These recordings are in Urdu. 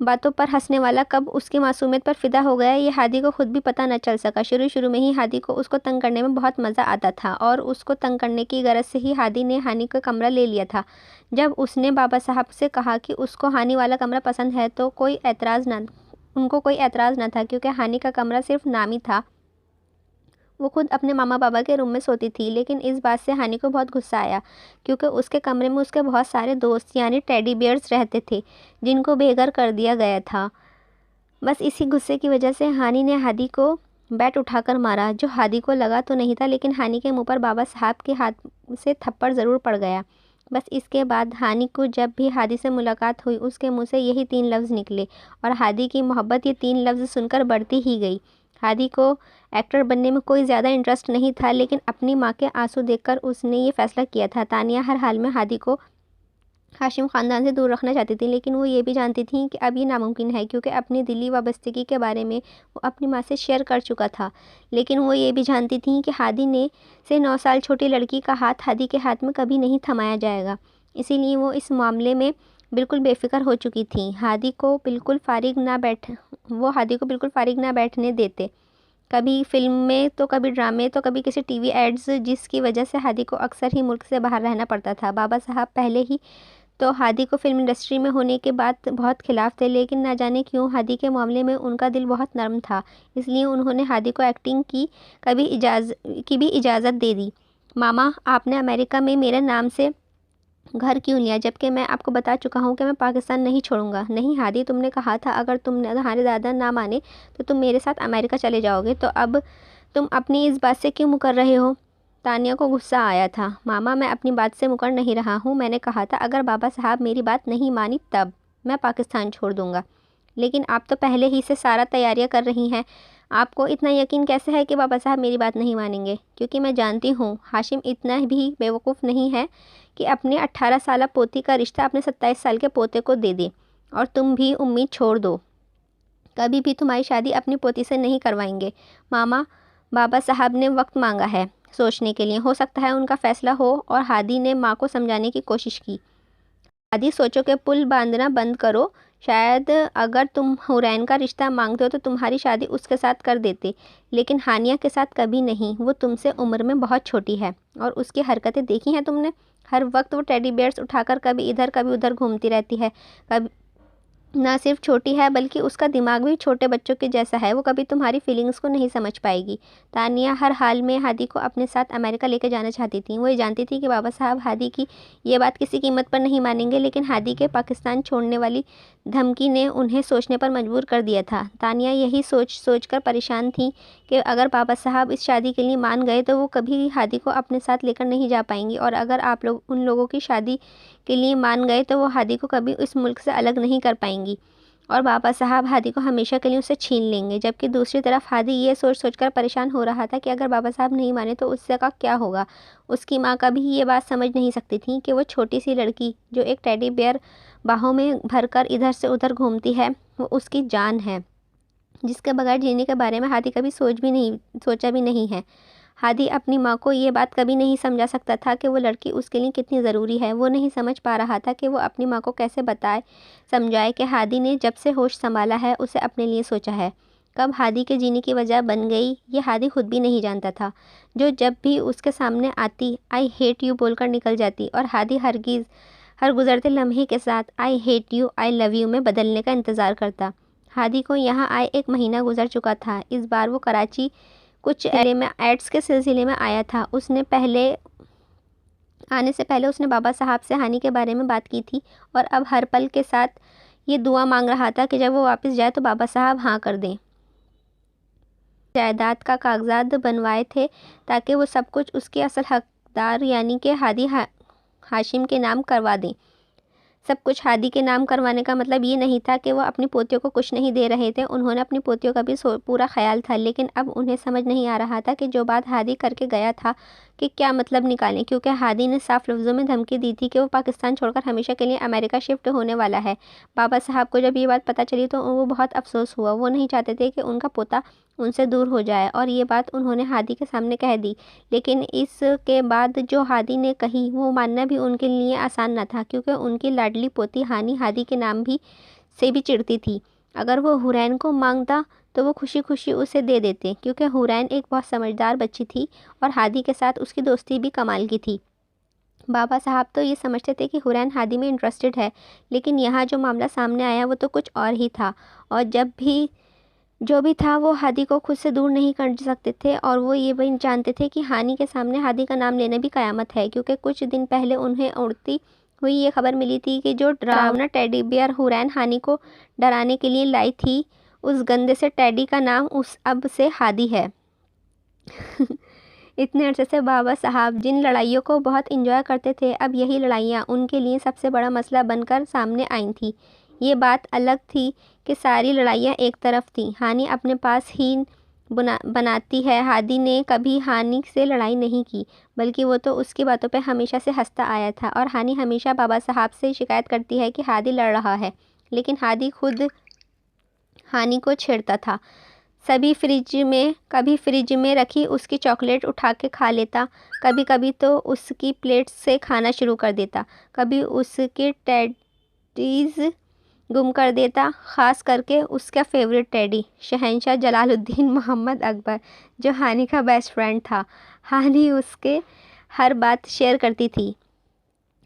باتوں پر ہنسنے والا کب اس کی معصومیت پر فدا ہو گیا یہ ہادی کو خود بھی پتہ نہ چل سکا۔ شروع میں ہی ہادی کو اس کو تنگ کرنے میں بہت مزہ آتا تھا اور اس کو تنگ کرنے کی غرض سے ہی ہادی نے ہانی کا کمرہ لے لیا تھا۔ جب اس نے بابا صاحب سے کہا کہ اس کو ہانی والا کمرہ پسند ہے تو ان کو کوئی اعتراض نہ تھا، کیونکہ ہانی کا کمرہ صرف نامی تھا۔ وہ خود اپنے ماما بابا کے روم میں سوتی تھی، لیکن اس بات سے ہانی کو بہت غصہ آیا، کیونکہ اس کے کمرے میں اس کے بہت سارے دوست یعنی ٹیڈی بیئرز رہتے تھے جن کو بے گھر کر دیا گیا تھا۔ بس اسی غصے کی وجہ سے ہانی نے ہادی کو بیٹ اٹھا کر مارا، جو ہادی کو لگا تو نہیں تھا، لیکن ہانی کے منہ پر بابا صاحب کے ہاتھ سے تھپڑ ضرور پڑ گیا۔ بس اس کے بعد ہانی کو جب بھی ہادی سے ملاقات ہوئی اس کے منہ سے یہی 3 لفظ نکلے، اور ہادی کی محبت یہ 3 لفظ سن کر بڑھتی ہی گئی۔ ہادی کو ایکٹر بننے میں کوئی زیادہ انٹرسٹ نہیں تھا، لیکن اپنی ماں کے آنسو دیکھ کر اس نے یہ فیصلہ کیا تھا۔ تانیہ ہر حال میں ہادی کو ہاشم خاندان سے دور رکھنا چاہتی تھی، لیکن وہ یہ بھی جانتی تھی کہ اب یہ ناممکن ہے، کیونکہ اپنی دلی وابستگی کے بارے میں وہ اپنی ماں سے شیئر کر چکا تھا۔ لیکن وہ یہ بھی جانتی تھی کہ ہادی سے 9 سال چھوٹی لڑکی کا ہاتھ ہادی کے ہاتھ میں کبھی نہیں تھمایا جائے گا، اسی لیے وہ اس معاملے میں بالکل بے فکر ہو چکی تھیں۔ ہادی کو بالکل فارغ نہ بیٹھنے دیتے، کبھی فلم میں تو کبھی ڈرامے تو کبھی کسی ٹی وی ایڈز، جس کی وجہ سے ہادی کو اکثر ہی ملک سے باہر رہنا پڑتا تھا۔ بابا صاحب پہلے ہی تو ہادی کو فلم انڈسٹری میں ہونے کے بعد بہت خلاف تھے، لیکن نہ جانے کیوں ہادی کے معاملے میں ان کا دل بہت نرم تھا، اس لیے انہوں نے ہادی کو ایکٹنگ کی بھی اجازت دے دی۔ ماما، آپ نے امریکہ میں میرے نام سے گھر کیوں لیا، جبکہ میں آپ کو بتا چکا ہوں کہ میں پاکستان نہیں چھوڑوں گا؟ نہیں ہادی، تم نے کہا تھا اگر تمہارے دادا نہ مانے تو تم میرے ساتھ امریکہ چلے جاؤ گے، تو اب تم اپنی اس بات سے کیوں مکر رہے ہو؟ تانیہ کو غصہ آیا تھا۔ ماما، میں اپنی بات سے مکر نہیں رہا ہوں، میں نے کہا تھا اگر بابا صاحب میری بات نہیں مانی تب میں پاکستان چھوڑ دوں گا، لیکن آپ تو پہلے ہی سے سارا تیاریاں کر رہی ہیں۔ آپ کو اتنا یقین کیسے ہے کہ بابا صاحب میری بات نہیں مانیں گے؟ کیونکہ میں جانتی ہوں ہاشم اتنا بھی بیوقوف نہیں ہے کہ اپنی 18 سالہ پوتی کا رشتہ اپنے 27 سال کے پوتے کو دے دے، اور تم بھی امید چھوڑ دو، کبھی بھی تمہاری شادی اپنی پوتی سے نہیں کروائیں گے۔ ماما، بابا صاحب نے وقت مانگا ہے سوچنے کے لیے، ہو سکتا ہے ان کا فیصلہ ہو، اور ہادی نے ماں کو سمجھانے کی کوشش کی۔ ہادی، سوچو کہ پل باندھنا بند کرو، شاید اگر تم حورین کا رشتہ مانگتے ہو تو تمہاری شادی اس کے ساتھ کر دیتے، لیکن ہانیہ کے ساتھ کبھی نہیں، وہ تم سے عمر میں بہت چھوٹی ہے، اور اس کی حرکتیں دیکھی ہیں تم نے؟ ہر وقت وہ ٹیڈی بیئرز اٹھا کر کبھی ادھر کبھی ادھر گھومتی رہتی ہے، نہ صرف چھوٹی ہے بلکہ اس کا دماغ بھی چھوٹے بچوں کے جیسا ہے، وہ کبھی تمہاری فیلنگز کو نہیں سمجھ پائے گی۔ تانیہ ہر حال میں ہادی کو اپنے ساتھ امریکہ لے کے جانا چاہتی تھی، وہ یہ جانتی تھی کہ بابا صاحب ہادی کی یہ بات کسی قیمت پر نہیں مانیں گے، لیکن ہادی کے پاکستان چھوڑنے والی دھمکی نے انہیں سوچنے پر مجبور کر دیا تھا۔ تانیہ یہی سوچ کر پریشان تھی کہ اگر بابا صاحب اس شادی کے لیے مان گئے تو وہ کبھی ہادی کو اپنے ساتھ لے کر نہیں جا پائیں گی، اور اگر آپ لوگ ان لوگوں کی شادی کے لیے مان گئے تو وہ ہادی کو کبھی اس ملک سے الگ نہیں کر پائیں گی، اور بابا صاحب ہادی کو ہمیشہ کے لیے اسے چھین لیں گے۔ جبکہ دوسری طرف ہادی یہ سوچ کر پریشان ہو رہا تھا کہ اگر بابا صاحب نہیں مانے تو اس کا کیا ہوگا۔ اس کی ماں کبھی یہ بات سمجھ نہیں سکتی تھی کہ وہ چھوٹی سی لڑکی جو ایک ٹیڈی بیئر باہوں میں بھر کر ادھر سے ادھر گھومتی ہے، وہ اس کی جان ہے، جس کے بغیر جینے کے بارے میں ہادی کبھی سوچا بھی نہیں ہے۔ ہادی اپنی ماں کو یہ بات کبھی نہیں سمجھا سکتا تھا کہ وہ لڑکی اس کے لیے کتنی ضروری ہے، وہ نہیں سمجھ پا رہا تھا کہ وہ اپنی ماں کو کیسے سمجھائے کہ ہادی نے جب سے ہوش سنبھالا ہے اسے اپنے لیے سوچا ہے۔ کب ہادی کے جینے کی وجہ بن گئی یہ ہادی خود بھی نہیں جانتا تھا، جو جب بھی اس کے سامنے آتی آئی ہیٹ یو بول کر نکل جاتی، اور ہادی ہر گزرتے لمحے کے ساتھ I hate you I love you میں بدلنے کا انتظار کرتا۔ ہادی کو یہاں آئے 1 مہینہ گزر چکا تھا، اس بار وہ کراچی کچھ ایڈز کے سلسلے میں آیا تھا۔ آنے سے پہلے اس نے بابا صاحب سے ہانی کے بارے میں بات کی تھی، اور اب ہر پل کے ساتھ یہ دعا مانگ رہا تھا کہ جب وہ واپس جائے تو بابا صاحب ہاں کر دیں۔ جائیداد کا کاغذات بنوائے تھے تاکہ وہ سب کچھ اس کے اصل حقدار یعنی کہ ہادی ہاشم کے نام کروا دیں۔ سب کچھ ہادی کے نام کروانے کا مطلب یہ نہیں تھا کہ وہ اپنی پوتیوں کو کچھ نہیں دے رہے تھے، انہوں نے اپنی پوتیوں کا بھی پورا خیال تھا، لیکن اب انہیں سمجھ نہیں آ رہا تھا کہ جو بات ہادی کر کے گیا تھا کہ کیا مطلب نکالیں، کیونکہ ہادی نے صاف لفظوں میں دھمکی دی تھی کہ وہ پاکستان چھوڑ کر ہمیشہ کے لیے امریکہ شفٹ ہونے والا ہے۔ بابا صاحب کو جب یہ بات پتہ چلی تو وہ بہت افسوس ہوا، وہ نہیں چاہتے تھے کہ ان کا پوتا ان سے دور ہو جائے، اور یہ بات انہوں نے ہادی کے سامنے کہہ دی، لیکن اس کے بعد جو ہادی نے کہی وہ ماننا بھی ان کے لیے آسان نہ تھا، کیونکہ ان کی لاڈلی پوتی ہانی ہادی کے نام بھی سے بھی چڑھتی تھی۔ اگر وہ حورین کو مانگتا تو وہ خوشی خوشی اسے دے دیتے، کیونکہ حورین ایک بہت سمجھدار بچی تھی اور ہادی کے ساتھ اس کی دوستی بھی کمال کی تھی۔ بابا صاحب تو یہ سمجھتے تھے کہ حورین ہادی میں انٹرسٹڈ ہے، لیکن یہاں جو معاملہ سامنے آیا وہ تو کچھ اور ہی تھا، اور جو بھی تھا وہ ہادی کو خود سے دور نہیں کر سکتے تھے، اور وہ یہ بھی جانتے تھے کہ ہانی کے سامنے ہادی کا نام لینا بھی قیامت ہے، کیونکہ کچھ دن پہلے انہیں اڑتی ہوئی یہ خبر ملی تھی کہ جو ڈراؤنا ٹیڈی بیئر حورین ہانی کو ڈرانے کے لیے لائی تھی، اس گندے سے ٹیڈی کا نام اب سے ہادی ہے۔ اتنے عرصے سے بابا صاحب جن لڑائیوں کو بہت انجوائے کرتے تھے، اب یہی لڑائیاں ان کے لیے سب سے بڑا مسئلہ بن کر سامنے آئی تھیں۔ یہ بات الگ تھی کہ ساری لڑائیاں ایک طرف تھیں، ہانی اپنے پاس ہی بناتی ہے۔ ہادی نے کبھی ہانی سے لڑائی نہیں کی، بلکہ وہ تو اس کی باتوں پہ ہمیشہ سے ہنستا آیا تھا، اور ہانی ہمیشہ بابا صاحب سے شکایت کرتی ہے کہ ہادی لڑ رہا ہے، لیکن ہادی خود ہانی کو چھیڑتا تھا۔ کبھی فریج میں رکھی اس کی چاکلیٹ اٹھا کے کھا لیتا، کبھی تو اس کی پلیٹ سے کھانا شروع کر دیتا، کبھی اس کے ٹیڈیز گم کر دیتا، خاص کر کے اس کا فیوریٹ ٹیڈی شہنشاہ جلال الدین محمد اکبر، جو ہانی کا بیسٹ فرینڈ تھا۔ ہانی اس کے ہر بات شیئر کرتی تھی،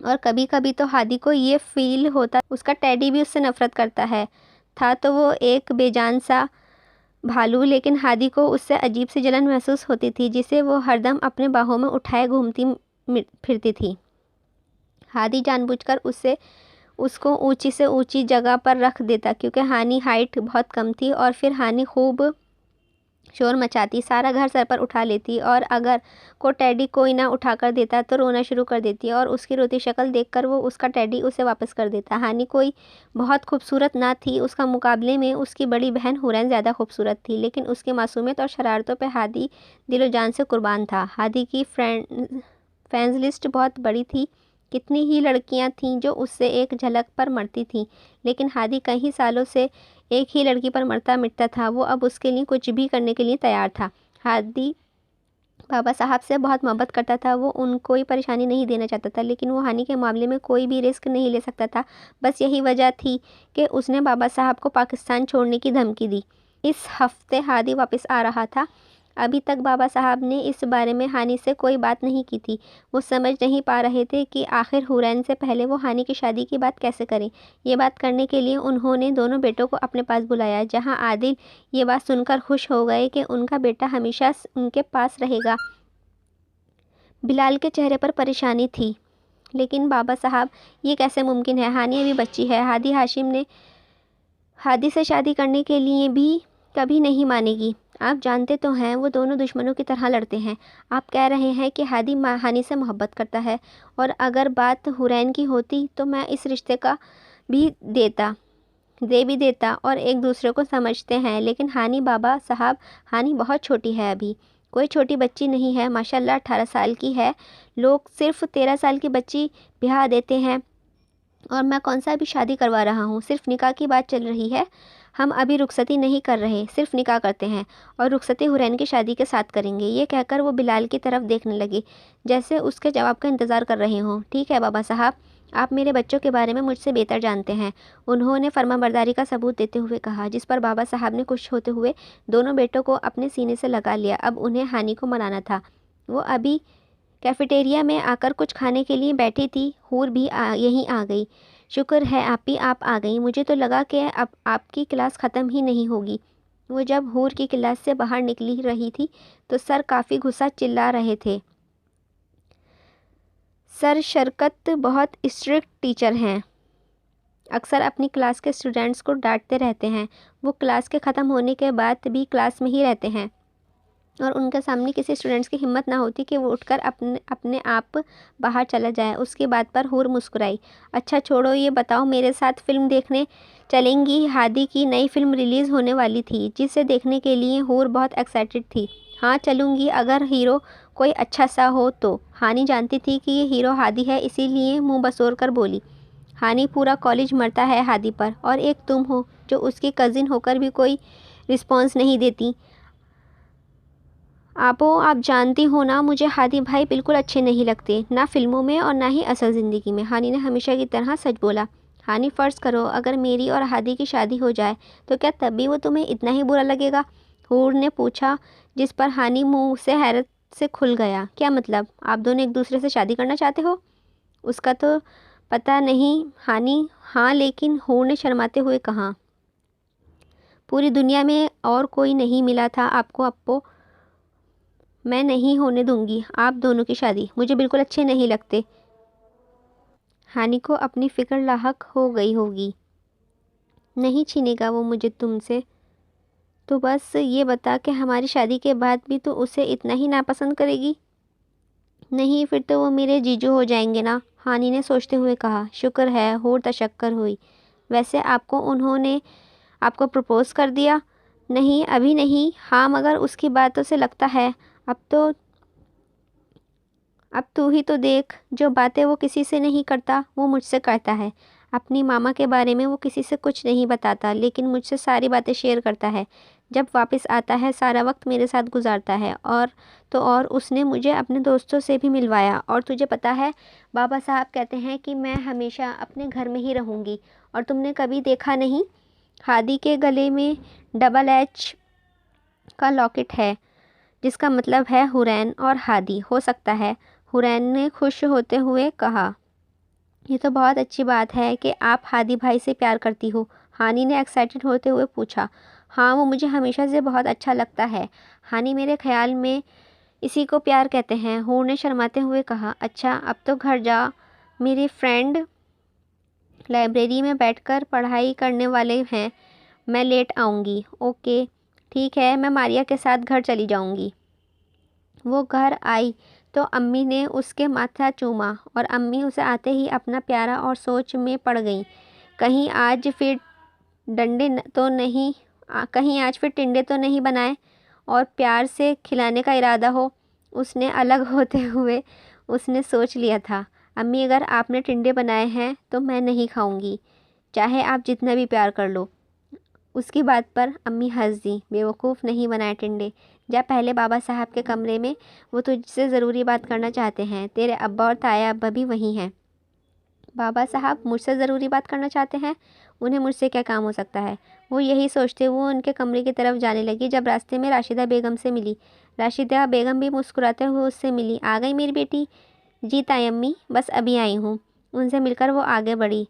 اور کبھی کبھی تو ہادی کو یہ فیل ہوتا اس کا ٹیڈی بھی اس سے نفرت کرتا ہے تھا تو وہ ایک بے جان سا بھالو، لیکن ہادی کو اس سے عجیب سی جلن محسوس ہوتی تھی، جسے وہ ہر دم اپنے باہوں میں اٹھائے گھومتی پھرتی تھی۔ ہادی جان بوجھ کر اس کو اونچی سے اونچی جگہ پر رکھ دیتا، کیونکہ ہانی ہائٹ بہت کم تھی، اور پھر ہانی خوب شور مچاتی، سارا گھر سر پر اٹھا لیتی، اور اگر ٹیڈی کوئی نہ اٹھا کر دیتا تو رونا شروع کر دیتی، اور اس کی روتی شکل دیکھ کر وہ اس کا ٹیڈی اسے واپس کر دیتا۔ ہانی کوئی بہت خوبصورت نہ تھی، اس کا مقابلے میں اس کی بڑی بہن حورین زیادہ خوبصورت تھی، لیکن اس کی معصومیت اور شرارتوں پہ ہادی دل و جان سے قربان تھا۔ ہادی کی فرینڈز لسٹ بہت بڑی تھی، کتنی ہی لڑکیاں تھیں جو اس سے ایک جھلک پر مرتی تھیں، لیکن ہادی کئی سالوں سے ایک ہی لڑکی پر مرتا مٹتا تھا، وہ اب اس کے لیے کچھ بھی کرنے کے لیے تیار تھا۔ ہادی بابا صاحب سے بہت محبت کرتا تھا، وہ ان کوئی پریشانی نہیں دینا چاہتا تھا، لیکن وہ ہانی کے معاملے میں کوئی بھی رسک نہیں لے سکتا تھا۔ بس یہی وجہ تھی کہ اس نے بابا صاحب کو پاکستان چھوڑنے کی دھمکی دی۔ اس ہفتے ہادی واپس آ رہا تھا۔ ابھی تک بابا صاحب نے اس بارے میں ہانی سے کوئی بات نہیں کی تھی۔ وہ سمجھ نہیں پا رہے تھے کہ آخر حورین سے پہلے وہ ہانی کی شادی کی بات کیسے کریں۔ یہ بات کرنے کے لیے انہوں نے دونوں بیٹوں کو اپنے پاس بلایا، جہاں عادل یہ بات سن کر خوش ہو گئے کہ ان کا بیٹا ہمیشہ ان کے پاس رہے گا۔ بلال کے چہرے پر پریشانی تھی، لیکن بابا صاحب یہ کیسے ممکن ہے؟ ہانی ابھی بچی ہے، ہادی سے شادی کرنے کے لیے بھی کبھی نہیں مانے گی۔ آپ جانتے تو ہیں وہ دونوں دشمنوں کی طرح لڑتے ہیں۔ آپ کہہ رہے ہیں کہ ہادی ہانی سے محبت کرتا ہے، اور اگر بات حورین کی ہوتی تو میں اس رشتے کا بھی دے بھی دیتا، اور ایک دوسرے کو سمجھتے ہیں، لیکن بابا صاحب ہانی بہت چھوٹی ہے، ابھی کوئی چھوٹی بچی نہیں ہے، ماشاءاللہ 18 سال کی ہے۔ لوگ صرف 13 سال کی بچی بیاہ دیتے ہیں، اور میں کون سا ابھی شادی کروا رہا ہوں؟ صرف نکاح کی بات چل رہی ہے، ہم ابھی رخصتی نہیں کر رہے، صرف نکاح کرتے ہیں، اور رخصتی حورین کی شادی کے ساتھ کریں گے۔ یہ کہہ کر وہ بلال کی طرف دیکھنے لگے، جیسے اس کے جواب کا انتظار کر رہے ہوں۔ ٹھیک ہے بابا صاحب، آپ میرے بچوں کے بارے میں مجھ سے بہتر جانتے ہیں، انہوں نے فرمانبرداری کا ثبوت دیتے ہوئے کہا، جس پر بابا صاحب نے خوش ہوتے ہوئے دونوں بیٹوں کو اپنے سینے سے لگا لیا۔ اب انہیں ہانی کو منانا تھا۔ وہ ابھی کیفیٹیریا میں آ کر کچھ کھانے کے لیے بیٹھی تھی، حور بھی یہیں آ گئی۔ شکر ہے آپی آپ آ گئیں، مجھے تو لگا کہ اب آپ کی کلاس ختم ہی نہیں ہوگی۔ وہ جب حور کی کلاس سے باہر نکلی رہی تھی تو سر کافی غصہ چلا رہے تھے۔ سر شرکت بہت اسٹرکٹ ٹیچر ہیں، اکثر اپنی کلاس کے اسٹوڈنٹس کو ڈانٹتے رہتے ہیں۔ وہ کلاس کے ختم ہونے کے بعد بھی کلاس میں ہی رہتے ہیں، اور ان کے سامنے کسی اسٹوڈنٹس کی ہمت نہ ہوتی کہ وہ اٹھ کر اپنے آپ باہر چلا جائے۔ اس کی بات پر حور مسکرائی۔ اچھا چھوڑو، یہ بتاؤ میرے ساتھ فلم دیکھنے چلیں گی؟ ہادی کی نئی فلم ریلیز ہونے والی تھی، جسے دیکھنے کے لیے حور بہت ایکسائٹڈ تھی۔ ہاں چلوں گی، اگر ہیرو کوئی اچھا سا ہو تو۔ ہانی جانتی تھی کہ یہ ہیرو ہادی ہے، اسی لیے منہ بسور کر بولی۔ ہانی پورا کالج مرتا ہے ہادی پر، اور ایک تم ہو جو اس کی کزن ہو کر بھی کوئی رسپانس نہیں دیتی۔ آپ جانتی ہو نا، مجھے ہادی بھائی بالکل اچھے نہیں لگتے، نہ فلموں میں اور نہ ہی اصل زندگی میں۔ ہانی نے ہمیشہ کی طرح سچ بولا۔ ہانی فرض کرو اگر میری اور ہادی کی شادی ہو جائے تو کیا تب بھی وہ تمہیں اتنا ہی برا لگے گا؟ حور نے پوچھا، جس پر ہانی منہ سے حیرت سے کھل گیا۔ کیا مطلب؟ آپ دونوں ایک دوسرے سے شادی کرنا چاہتے ہو؟ اس کا تو پتہ نہیں ہانی۔ ہاں لیکن، حور نے شرماتے ہوئے کہا، پوری دنیا میں اور کوئی نہیں ملا تھا آپ کو اپو۔ میں نہیں ہونے دوں گی آپ دونوں کی شادی، مجھے بالکل اچھے نہیں لگتے۔ ہانی کو اپنی فکر لاحق ہو گئی ہوگی۔ نہیں چھینے گا وہ مجھے تم سے۔ تو بس یہ بتا کہ ہماری شادی کے بعد بھی تو اسے اتنا ہی ناپسند کرے گی؟ نہیں، پھر تو وہ میرے جیجو ہو جائیں گے نا، ہانی نے سوچتے ہوئے کہا۔ شکر ہے، حور تشکر ہوئی۔ ویسے انہوں نے آپ کو پرپوز کر دیا؟ نہیں، ابھی نہیں۔ ہاں مگر اس کی باتوں سے لگتا ہے۔ اب تو ہی تو دیکھ، جو باتیں وہ کسی سے نہیں کرتا وہ مجھ سے کرتا ہے۔ اپنی ماما کے بارے میں وہ کسی سے کچھ نہیں بتاتا، لیکن مجھ سے ساری باتیں شیئر کرتا ہے۔ جب واپس آتا ہے سارا وقت میرے ساتھ گزارتا ہے، اور اس نے مجھے اپنے دوستوں سے بھی ملوایا۔ اور تجھے پتہ ہے، بابا صاحب کہتے ہیں کہ میں ہمیشہ اپنے گھر میں ہی رہوں گی۔ اور تم نے کبھی دیکھا نہیں، ہادی کے گلے میں ڈبل ایچ کا لاکٹ ہے، جس کا مطلب ہے حورین اور ہادی ہو سکتا ہے۔ حورین نے خوش ہوتے ہوئے کہا، یہ تو بہت اچھی بات ہے کہ آپ ہادی بھائی سے پیار کرتی ہو۔ ہانی نے ایکسائٹڈ ہوتے ہوئے پوچھا۔ ہاں، وہ مجھے ہمیشہ سے بہت اچھا لگتا ہے ہانی، میرے خیال میں اسی کو پیار کہتے ہیں۔ حور نے شرماتے ہوئے کہا، اچھا اب تو گھر جا، میری فرینڈ لائبریری میں بیٹھ کر پڑھائی کرنے والے ہیں، میں لیٹ آؤں گی۔ اوکے ٹھیک ہے، میں ماریا کے ساتھ گھر چلی جاؤں گی۔ وہ گھر آئی تو امی نے اس کے ماتھا چوما، اور امی اسے آتے ہی اپنا پیارا اور سوچ میں پڑ گئیں۔ کہیں آج پھر ٹنڈے تو نہیں بنائے اور پیار سے کھلانے کا ارادہ ہو۔ اس نے الگ ہوتے ہوئے اس نے سوچ لیا تھا، امی اگر آپ نے ٹنڈے بنائے ہیں تو میں نہیں کھاؤں گی، چاہے آپ جتنا بھی پیار کر لو۔ اس کی بات پر امی ہنس دیں، بے وقوف، نہیں بنائے ٹنڈے، جا پہلے بابا صاحب کے کمرے میں، وہ تجھ سے ضروری بات کرنا چاہتے ہیں، تیرے ابا اور تایا ابا بھی وہیں ہیں۔ بابا صاحب مجھ سے ضروری بات کرنا چاہتے ہیں؟ انہیں مجھ سے کیا کام ہو سکتا ہے؟ وہ یہی سوچتے وہ ان کے کمرے کی طرف جانے لگی جب راستے میں راشدہ بیگم سے ملی۔ راشدہ بیگم بھی مسکراتے ہوئے اس سے ملی۔ آ گئی میری بیٹی؟ جی تائی امی، بس ابھی آئی ہوں۔ ان سے مل کر وہ آگے بڑھی۔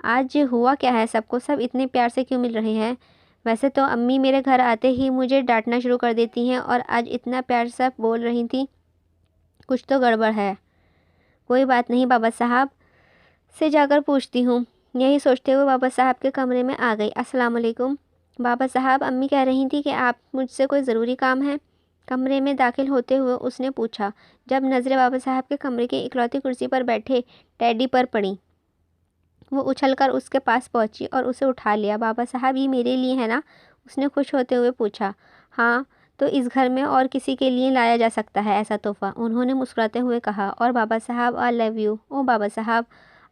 آج ہوا کیا ہے سب کو؟ سب اتنے پیار سے کیوں مل رہے ہیں؟ ویسے تو امی میرے گھر آتے ہی مجھے ڈانٹنا شروع کر دیتی ہیں، اور آج اتنا پیار سے بول رہی تھیں، کچھ تو گڑبڑ ہے۔ کوئی بات نہیں، بابا صاحب سے جا کر پوچھتی ہوں۔ یہی سوچتے ہوئے بابا صاحب کے کمرے میں آ گئی۔ السلام علیکم بابا صاحب، امی کہہ رہی تھی کہ آپ مجھ سے کوئی ضروری کام ہے؟ کمرے میں داخل ہوتے ہوئے اس نے پوچھا، جب نظریں بابا صاحب کے کمرے کی اکلوتی کرسی پر بیٹھے ٹیڈی پر پڑیں۔ وہ اچھل کر اس کے پاس پہنچی اور اسے اٹھا لیا۔ بابا صاحب یہ میرے لیے ہے نا؟ اس نے خوش ہوتے ہوئے پوچھا۔ ہاں، تو اس گھر میں اور کسی کے لیے لایا جا سکتا ہے ایسا تحفہ؟ انہوں نے مسکراتے ہوئے کہا۔ اور بابا صاحب آئی لو یو۔ او بابا صاحب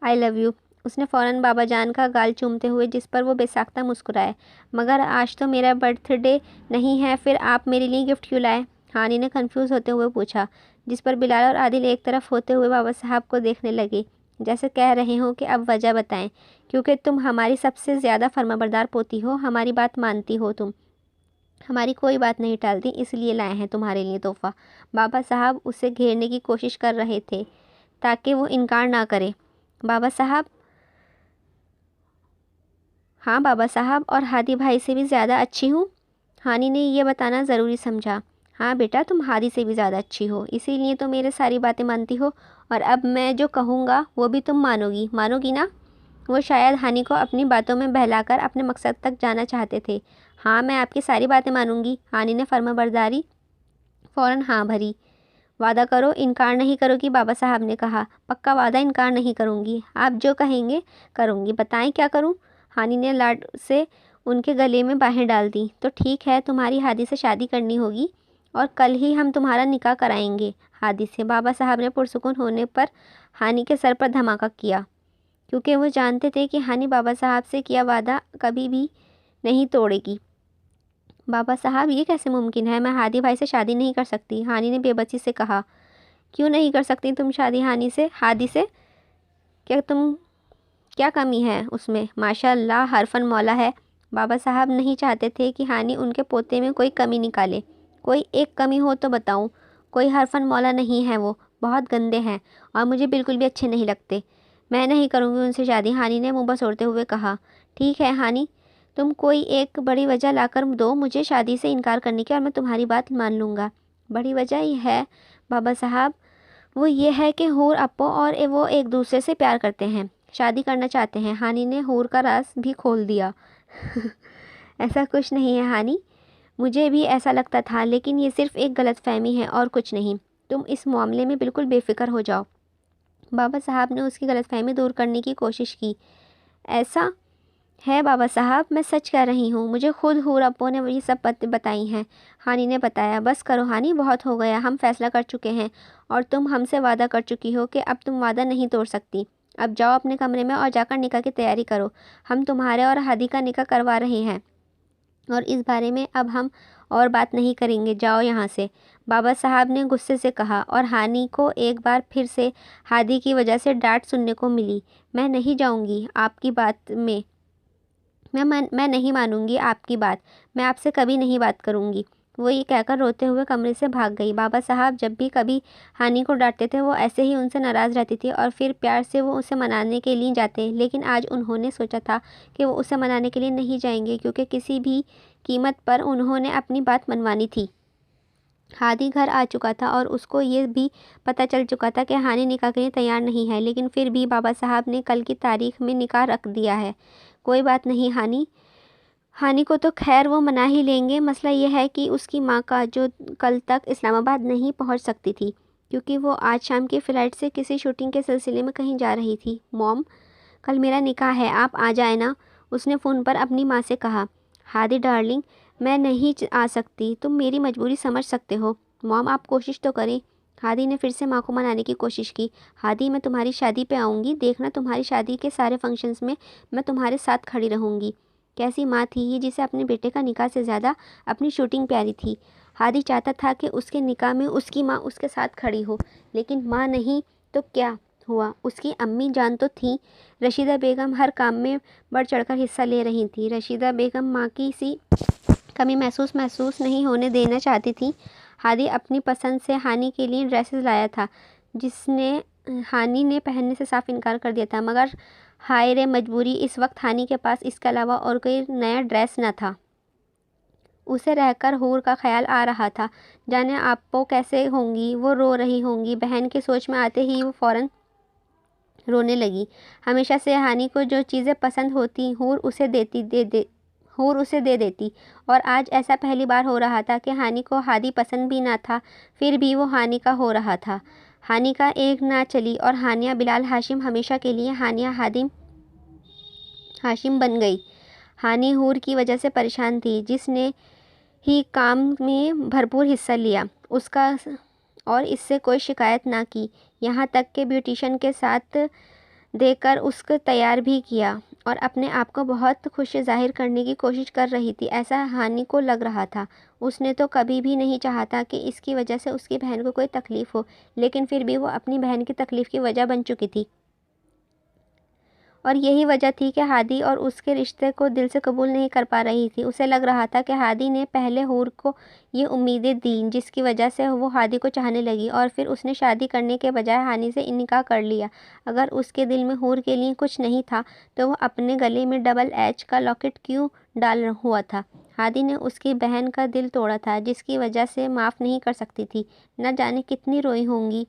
آئی لو یو۔ اس نے فوراً بابا جان کا گال چومتے ہوئے، جس پر وہ بے ساختہ مسکرائے۔ مگر آج تو میرا برتھ ڈے نہیں ہے، پھر آپ میرے لیے گفٹ کیوں لائے؟ ہانی نے کنفیوز ہوتے ہوئے پوچھا، جس پر بلال اور عادل ایک طرف ہوتے ہوئے بابا صاحب کو دیکھنے لگے، جیسے کہہ رہے ہوں کہ اب وجہ بتائیں۔ کیونکہ تم ہماری سب سے زیادہ فرمانبردار پوتی ہو، ہماری بات مانتی ہو، تم ہماری کوئی بات نہیں ٹالتی، اس لیے لائے ہیں تمہارے لیے تحفہ۔ بابا صاحب اسے گھیرنے کی کوشش کر رہے تھے تاکہ وہ انکار نہ کرے۔ بابا صاحب؟ ہاں بابا صاحب، اور ہادی بھائی سے بھی زیادہ اچھی ہوں؟ ہانی نے یہ بتانا ضروری سمجھا۔ ہاں بیٹا، تم ہادی سے بھی زیادہ اچھی ہو، اسی لیے تو میرے ساری باتیں مانتی ہو، اور اب میں جو کہوں گا وہ بھی تم مانو گی نا؟ وہ شاید ہانی کو اپنی باتوں میں بہلا کر اپنے مقصد تک جانا چاہتے تھے۔ ہاں، میں آپ کی ساری باتیں مانوں گی، ہانی نے فرمانبرداری فوراً ہاں بھری۔ وعدہ کرو انکار نہیں کرو گی؟ بابا صاحب نے کہا۔ پکا وعدہ، انکار نہیں کروں گی، آپ جو کہیں گے کروں گی۔ بتائیں کیا کروں؟ ہانی نے لاڈ سے ان کے گلے میں باہیں ڈال دیں۔ تو ٹھیک ہے، تمہاری ہادی سے شادی کرنی ہوگی، اور کل ہی ہم تمہارا نکاح کرائیں گے ہادی سے۔ بابا صاحب نے پرسکون ہونے پر ہانی کے سر پر دھماکہ کیا، کیونکہ وہ جانتے تھے کہ ہانی بابا صاحب سے کیا وعدہ کبھی بھی نہیں توڑے گی۔ بابا صاحب یہ کیسے ممکن ہے؟ میں ہادی بھائی سے شادی نہیں کر سکتی، ہانی نے بے بسی سے کہا۔ کیوں نہیں کر سکتی تم شادی ہادی سے؟ کیا کمی ہے اس میں؟ ماشاء اللہ ہر فن مولا ہے۔ بابا صاحب نہیں چاہتے تھے کہ ہانی ان کے پوتے میں کوئی کمی نکالے۔ کوئی ایک کمی ہو تو بتاؤں؟ کوئی ہر فن مولا نہیں ہے، وہ بہت گندے ہیں اور مجھے بالکل بھی اچھے نہیں لگتے۔ میں نہیں کروں گی ان سے شادی، ہانی نے منہ بسوڑتے ہوئے کہا۔ ٹھیک ہے ہانی، تم کوئی ایک بڑی وجہ لا کر دو مجھے شادی سے انکار کرنے کی اور میں تمہاری بات مان لوں گا۔ بڑی وجہ یہ ہے بابا صاحب، وہ یہ ہے کہ حور اپو اور وہ ایک دوسرے سے پیار کرتے ہیں، شادی کرنا چاہتے ہیں۔ ہانی نے حور کا راز بھی کھول دیا۔ ایسا کچھ نہیں ہے ہانی، مجھے بھی ایسا لگتا تھا، لیکن یہ صرف ایک غلط فہمی ہے اور کچھ نہیں۔ تم اس معاملے میں بالکل بے فکر ہو جاؤ۔ بابا صاحب نے اس کی غلط فہمی دور کرنے کی کوشش کی۔ ایسا ہے بابا صاحب، میں سچ کہہ رہی ہوں، مجھے خود حور اپو نے یہ سب باتیں بتائی ہیں۔ ہانی نے بتایا۔ بس کرو ہانی، بہت ہو گیا، ہم فیصلہ کر چکے ہیں اور تم ہم سے وعدہ کر چکی ہو کہ اب تم وعدہ نہیں توڑ سکتی۔ اب جاؤ اپنے کمرے میں اور جا کر نکاح کی تیاری کرو۔ ہم تمہارے اور ہادی کا نکاح کروا رہے ہیں اور اس بارے میں اب ہم اور بات نہیں کریں گے، جاؤ یہاں سے، بابا صاحب نے غصے سے کہا۔ اور ہانی کو ایک بار پھر سے ہادی کی وجہ سے ڈانٹ سننے کو ملی۔ میں نہیں جاؤں گی آپ کی بات میں نہیں مانوں گی آپ کی بات، میں آپ سے کبھی نہیں بات کروں گی۔ وہ یہ کہہ کر روتے ہوئے کمرے سے بھاگ گئی۔ بابا صاحب جب بھی کبھی ہانی کو ڈانٹتے تھے وہ ایسے ہی ان سے ناراض رہتی تھی اور پھر پیار سے وہ اسے منانے کے لیے جاتے، لیکن آج انہوں نے سوچا تھا کہ وہ اسے منانے کے لیے نہیں جائیں گے کیونکہ کسی بھی قیمت پر انہوں نے اپنی بات منوانی تھی۔ ہادی گھر آ چکا تھا اور اس کو یہ بھی پتہ چل چکا تھا کہ ہانی نکاح کے لیے تیار نہیں ہے، لیکن پھر بھی بابا صاحب نے کل کی تاریخ میں نکاح رکھ دیا ہے۔ کوئی بات نہیں ہانی کو تو خیر وہ منا ہی لیں گے، مسئلہ یہ ہے کہ اس کی ماں کا، جو کل تک اسلام آباد نہیں پہنچ سکتی تھی کیونکہ وہ آج شام کی فلائٹ سے کسی شوٹنگ کے سلسلے میں کہیں جا رہی تھی۔ موم، کل میرا نکاح ہے، آپ آ جائیں نا، اس نے فون پر اپنی ماں سے کہا۔ ہادی ڈارلنگ، میں نہیں آ سکتی، تم میری مجبوری سمجھ سکتے ہو۔ موم آپ کوشش تو کریں۔ ہادی نے پھر سے ماں کو منانے کی کوشش کی۔ ہادی میں تمہاری شادی پہ آؤں گی، دیکھنا تمہاری شادی کے سارے فنکشنز میں تمہارے ساتھ کھڑی رہوں گی۔ کیسی ماں تھی یہ جسے اپنے بیٹے کا نکاح سے زیادہ اپنی شوٹنگ پیاری تھی۔ ہادی چاہتا تھا کہ اس کے نکاح میں اس کی ماں اس کے ساتھ کھڑی ہو، لیکن ماں نہیں تو کیا ہوا، اس کی امی جان تو تھیں۔ رشیدہ بیگم ہر کام میں بڑھ چڑھ کر حصہ لے رہی تھیں۔ رشیدہ بیگم ماں کی سی کمی محسوس نہیں ہونے دینا چاہتی تھیں۔ ہادی اپنی پسند سے ہانی کے لیے ڈریسز لایا تھا جس نے ہانی نے پہننے سے صاف انکار کر دیا تھا، مگر ہائے رے مجبوری، اس وقت ہانی کے پاس اس کے علاوہ اور کوئی نیا ڈریس نہ تھا۔ اسے رہ کر حور کا خیال آ رہا تھا، جانے آپو کیسے ہوں گی، وہ رو رہی ہوں گی۔ بہن کی سوچ میں آتے ہی وہ فوراً رونے لگی۔ ہمیشہ سے ہانی کو جو چیزیں پسند ہوتی حور اسے دے دیتی اور آج ایسا پہلی بار ہو رہا تھا کہ ہانی کو ہادی پسند بھی نہ تھا، پھر بھی وہ ہانی کا ہو رہا تھا۔ ہانی کا ایک نہ چلی اور ہانیہ بلال ہاشم ہمیشہ کے لیے ہانیہ ہاشم بن گئی۔ ہانی حور کی وجہ سے پریشان تھی، جس نے ہی کام میں بھرپور حصہ لیا، اس کا اور اس سے کوئی شکایت نہ کی، یہاں تک کہ بیوٹیشن کے ساتھ دے کر اس کو تیار بھی کیا اور اپنے آپ کو بہت خوش ظاہر کرنے کی کوشش کر رہی تھی، ایسا ہانی کو لگ رہا تھا۔ اس نے تو کبھی بھی نہیں چاہا تھا کہ اس کی وجہ سے اس کی بہن کو کوئی تکلیف ہو، لیکن پھر بھی وہ اپنی بہن کی تکلیف کی وجہ بن چکی تھی اور یہی وجہ تھی کہ ہادی اور اس کے رشتے کو دل سے قبول نہیں کر پا رہی تھی۔ اسے لگ رہا تھا کہ ہادی نے پہلے حور کو یہ امیدیں دیں جس کی وجہ سے وہ ہادی کو چاہنے لگی اور پھر اس نے شادی کرنے کے بجائے ہانی سے نکاح کر لیا۔ اگر اس کے دل میں حور کے لیے کچھ نہیں تھا تو وہ اپنے گلے میں ڈبل ایچ کا لاکٹ کیوں ڈال ہوا تھا؟ ہادی نے اس کی بہن کا دل توڑا تھا جس کی وجہ سے معاف نہیں کر سکتی تھی، نہ جانے کتنی روئی ہوں گی۔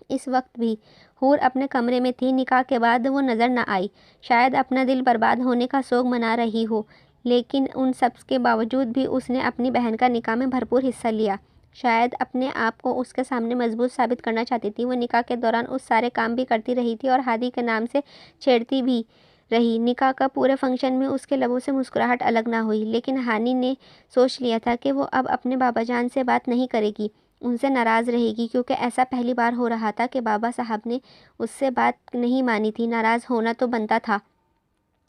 اس وقت بھی حور اپنے کمرے میں تھی، نکاح کے بعد وہ نظر نہ آئی، شاید اپنا دل برباد ہونے کا سوگ منا رہی ہو، لیکن ان سب کے باوجود بھی اس نے اپنی بہن کا نکاح میں بھرپور حصہ لیا، شاید اپنے آپ کو اس کے سامنے مضبوط ثابت کرنا چاہتی تھی۔ وہ نکاح کے دوران اس سارے کام بھی کرتی رہی تھی اور ہادی کے نام سے چھیڑتی بھی رہی۔ نکاح کا پورے فنکشن میں اس کے لبوں سے مسکراہٹ الگ نہ ہوئی، لیکن ہانی نے سوچ لیا تھا کہ وہ اب اپنے بابا جان سے بات نہیں کرے گی، ان سے ناراض رہے گی، کیونکہ ایسا پہلی بار ہو رہا تھا کہ بابا صاحب نے اس سے بات نہیں مانی تھی، ناراض ہونا تو بنتا تھا۔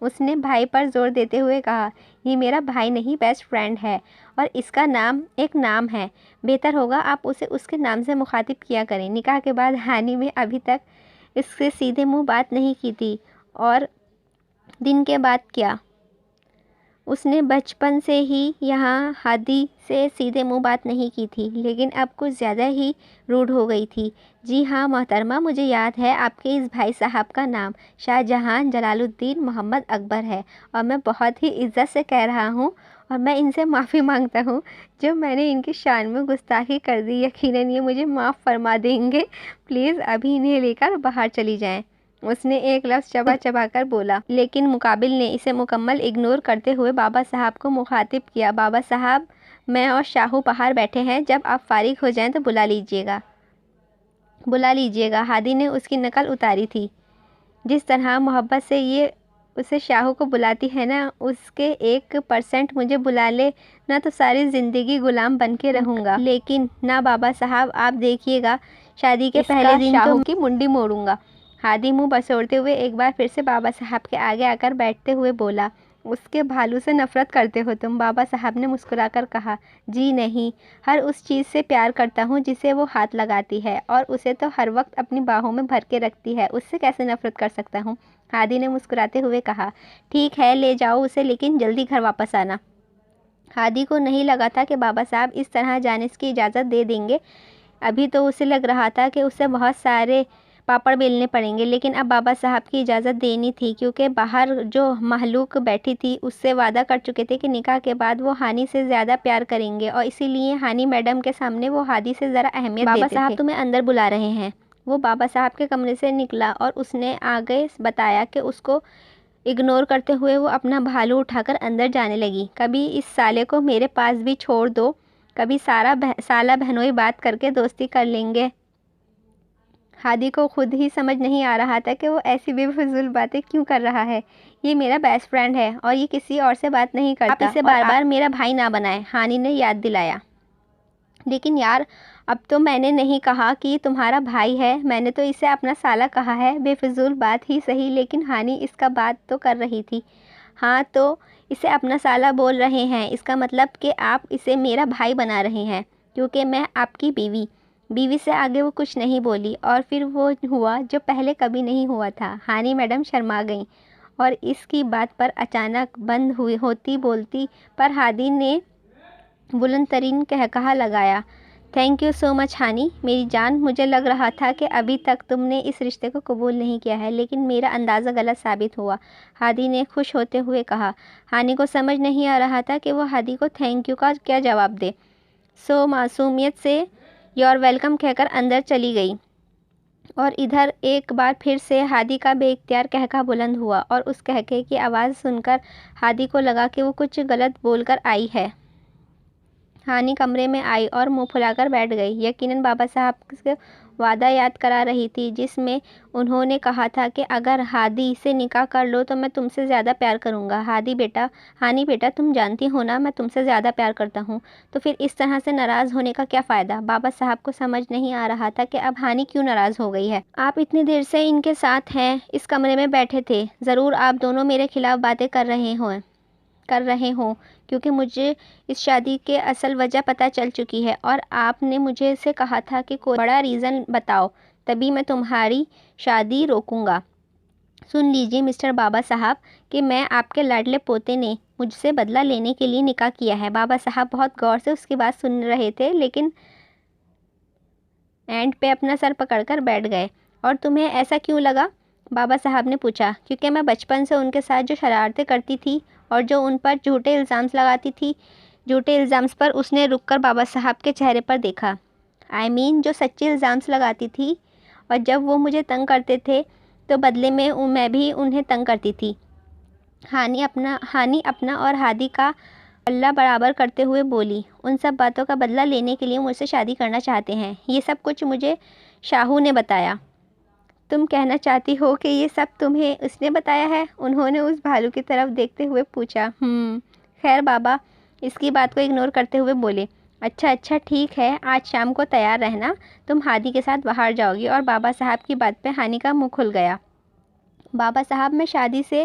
اس نے بھائی پر زور دیتے ہوئے کہا، یہ میرا بھائی نہیں بیسٹ فرینڈ ہے اور اس کا نام ایک نام ہے، بہتر ہوگا آپ اسے اس کے نام سے مخاطب کیا کریں۔ نکاح کے بعد ہانی نے ابھی تک اس سے سیدھے منہ بات نہیں کی تھی، اور دن کے بعد کیا، اس نے بچپن سے ہی یہاں ہادی سے سیدھے منہ بات نہیں کی تھی، لیکن اب کچھ زیادہ ہی روڈ ہو گئی تھی۔ جی ہاں محترمہ، مجھے یاد ہے آپ کے اس بھائی صاحب کا نام شاہ جہان جلال الدین محمد اکبر ہے، اور میں بہت ہی عزت سے کہہ رہا ہوں، اور میں ان سے معافی مانگتا ہوں جو میں نے ان کی شان میں گستاخی کر دی۔ یقیناً یہ مجھے معاف فرما دیں گے، پلیز ابھی انہیں لے کر باہر چلی جائیں۔ اس نے ایک لفظ چبا چبا کر بولا، لیکن مقابل نے اسے مکمل اگنور کرتے ہوئے بابا صاحب کو مخاطب کیا۔ بابا صاحب، میں اور شاہو باہر بیٹھے ہیں، جب آپ فارغ ہو جائیں تو بلا لیجیے گا۔ ہادی نے اس کی نقل اتاری تھی، جس طرح محبت سے یہ اسے شاہو کو بلاتی ہے نا، اس کے 1% مجھے بلا لے نہ تو ساری زندگی غلام بن کے رہوں گا، لیکن نہ بابا صاحب، آپ دیکھیے گا شادی کے پہلے دن تو کی منڈی موڑوں گا۔ ہادی منہ بسوڑتے ہوئے ایک بار پھر سے بابا صاحب کے آگے آ کر بیٹھتے ہوئے بولا، اس کے بھالو سے نفرت کرتے ہو تم؟ بابا صاحب نے مسکرا کر کہا، جی نہیں، ہر اس چیز سے پیار کرتا ہوں جسے وہ ہاتھ لگاتی ہے، اور اسے تو ہر وقت اپنی باہوں میں بھر کے رکھتی ہے، اس سے کیسے نفرت کر سکتا ہوں؟ ہادی نے مسکراتے ہوئے کہا، ٹھیک ہے لے جاؤ اسے، لیکن جلدی گھر واپس آنا۔ ہادی کو نہیں لگا تھا کہ بابا صاحب اس طرح جانے کی اجازت دے دیں گے۔ ابھی تو اسے لگ رہا تھا کہ اسے بہت سارے پاپڑ بیلنے پڑیں گے، لیکن اب بابا صاحب کی اجازت دینی تھی، کیونکہ باہر جو مخلوق بیٹھی تھی اس سے وعدہ کر چکے تھے کہ نکاح کے بعد وہ ہانی سے زیادہ پیار کریں گے، اور اسی لیے ہانی میڈم کے سامنے وہ ہادی سے ذرا اہمیت دیتے تھے۔ بابا صاحب تمہیں اندر بلا رہے ہیں۔ وہ بابا صاحب کے کمرے سے نکلا اور اس نے آگے بتایا کہ اس کو اگنور کرتے ہوئے وہ اپنا بھالو اٹھا کر اندر جانے لگی۔ کبھی اس سالے کو میرے پاس بھی چھوڑ دو، کبھی سالہ بہنوئی بات کر کے دوستی کر لیں گے۔ ہادی کو خود ہی سمجھ نہیں آ رہا تھا کہ وہ ایسی بے فضول باتیں کیوں کر رہا ہے۔ یہ میرا بیسٹ فرینڈ ہے اور یہ کسی اور سے بات نہیں کرتا۔ آپ اسے بار بار میرا بھائی نہ بنائیں، ہانی نے یاد دلایا۔ لیکن یار، اب تو میں نے نہیں کہا کہ یہ تمہارا بھائی ہے، میں نے تو اسے اپنا سالہ کہا ہے۔ بے فضول بات ہی صحیح، لیکن ہانی اس کا بات تو کر رہی تھی۔ ہاں تو اسے اپنا سالہ بول رہے ہیں، اس کا مطلب کہ آپ اسے میرا بھائی بنا رہے ہیں، کیونکہ میں آپ کی بیوی سے آگے وہ کچھ نہیں بولی، اور پھر وہ ہوا جو پہلے کبھی نہیں ہوا تھا۔ ہانی میڈم شرما گئیں اور اس کی بات پر اچانک بند ہوتی بولتی پر ہادی نے بلند ترین قہقہہ لگایا، تھینک یو سو مچ ہانی، میری جان، مجھے لگ رہا تھا کہ ابھی تک تم نے اس رشتے کو قبول نہیں کیا ہے، لیکن میرا اندازہ غلط ثابت ہوا۔ ہادی نے خوش ہوتے ہوئے کہا۔ ہانی کو سمجھ نہیں آ رہا تھا کہ وہ ہادی کو تھینک یو کا کیا جواب دے، سو معصومیت سے یو آر ویلکم کہہ کر اندر چلی گئی، اور ادھر ایک بار پھر سے ہادی کا بے اختیار قہقہہ بلند ہوا، اور اس قہقہے کی آواز سن کر ہادی کو لگا کہ وہ کچھ غلط بول کر آئی ہے۔ ہانی کمرے میں آئی اور منہ پھلا کر بیٹھ گئی۔ یقیناً بابا صاحب سے وعدہ یاد کرا رہی تھی جس میں انہوں نے کہا تھا کہ اگر ہادی سے نکاح کر لو تو میں تم سے زیادہ پیار کروں گا۔ ہانی بیٹا، تم جانتی ہو نا میں تم سے زیادہ پیار کرتا ہوں، تو پھر اس طرح سے ناراض ہونے کا کیا فائدہ؟ بابا صاحب کو سمجھ نہیں آ رہا تھا کہ اب ہانی کیوں ناراض ہو گئی ہے۔ آپ اتنی دیر سے ان کے ساتھ ہیں، اس کمرے میں بیٹھے تھے، ضرور آپ دونوں میرے خلاف باتیں کر رہے ہوں، کیونکہ مجھے اس شادی کی اصل وجہ پتہ چل چکی ہے، اور آپ نے مجھے سے کہا تھا کہ کوئی بڑا ریزن بتاؤ، تبھی میں تمہاری شادی روکوں گا۔ سن لیجئے مسٹر بابا صاحب کہ میں آپ کے لاڈلے پوتے نے مجھ سے بدلہ لینے کے لیے نکاح کیا ہے۔ بابا صاحب بہت غور سے اس کی بات سن رہے تھے، لیکن اینڈ پہ اپنا سر پکڑ کر بیٹھ گئے۔ اور تمہیں ایسا کیوں لگا؟ بابا صاحب نے پوچھا۔ کیونکہ میں بچپن سے ان کے ساتھ جو شرارتیں کرتی تھی اور جو ان پر جھوٹے الزامات لگاتی تھی۔ جھوٹے الزامات پر اس نے رک کر بابا صاحب کے چہرے پر دیکھا۔ جو سچے الزامات لگاتی تھی، اور جب وہ مجھے تنگ کرتے تھے تو بدلے میں بھی انہیں تنگ کرتی تھی۔ ہانی اپنا اور ہادی کا اللہ برابر کرتے ہوئے بولی، ان سب باتوں کا بدلہ لینے کے لیے مجھ سے شادی کرنا چاہتے ہیں۔ یہ سب کچھ مجھے شاہو نے بتایا۔ تم کہنا چاہتی ہو کہ یہ سب تمہیں اس نے بتایا ہے؟ انہوں نے اس بھالو کی طرف دیکھتے ہوئے پوچھا۔ خیر بابا اس کی بات کو اگنور کرتے ہوئے بولے، اچھا ٹھیک ہے، آج شام کو تیار رہنا، تم ہادی کے ساتھ باہر جاؤ گی۔ اور بابا صاحب کی بات پہ ہانی کا منہ کھل گیا۔ بابا صاحب، میں شادی سے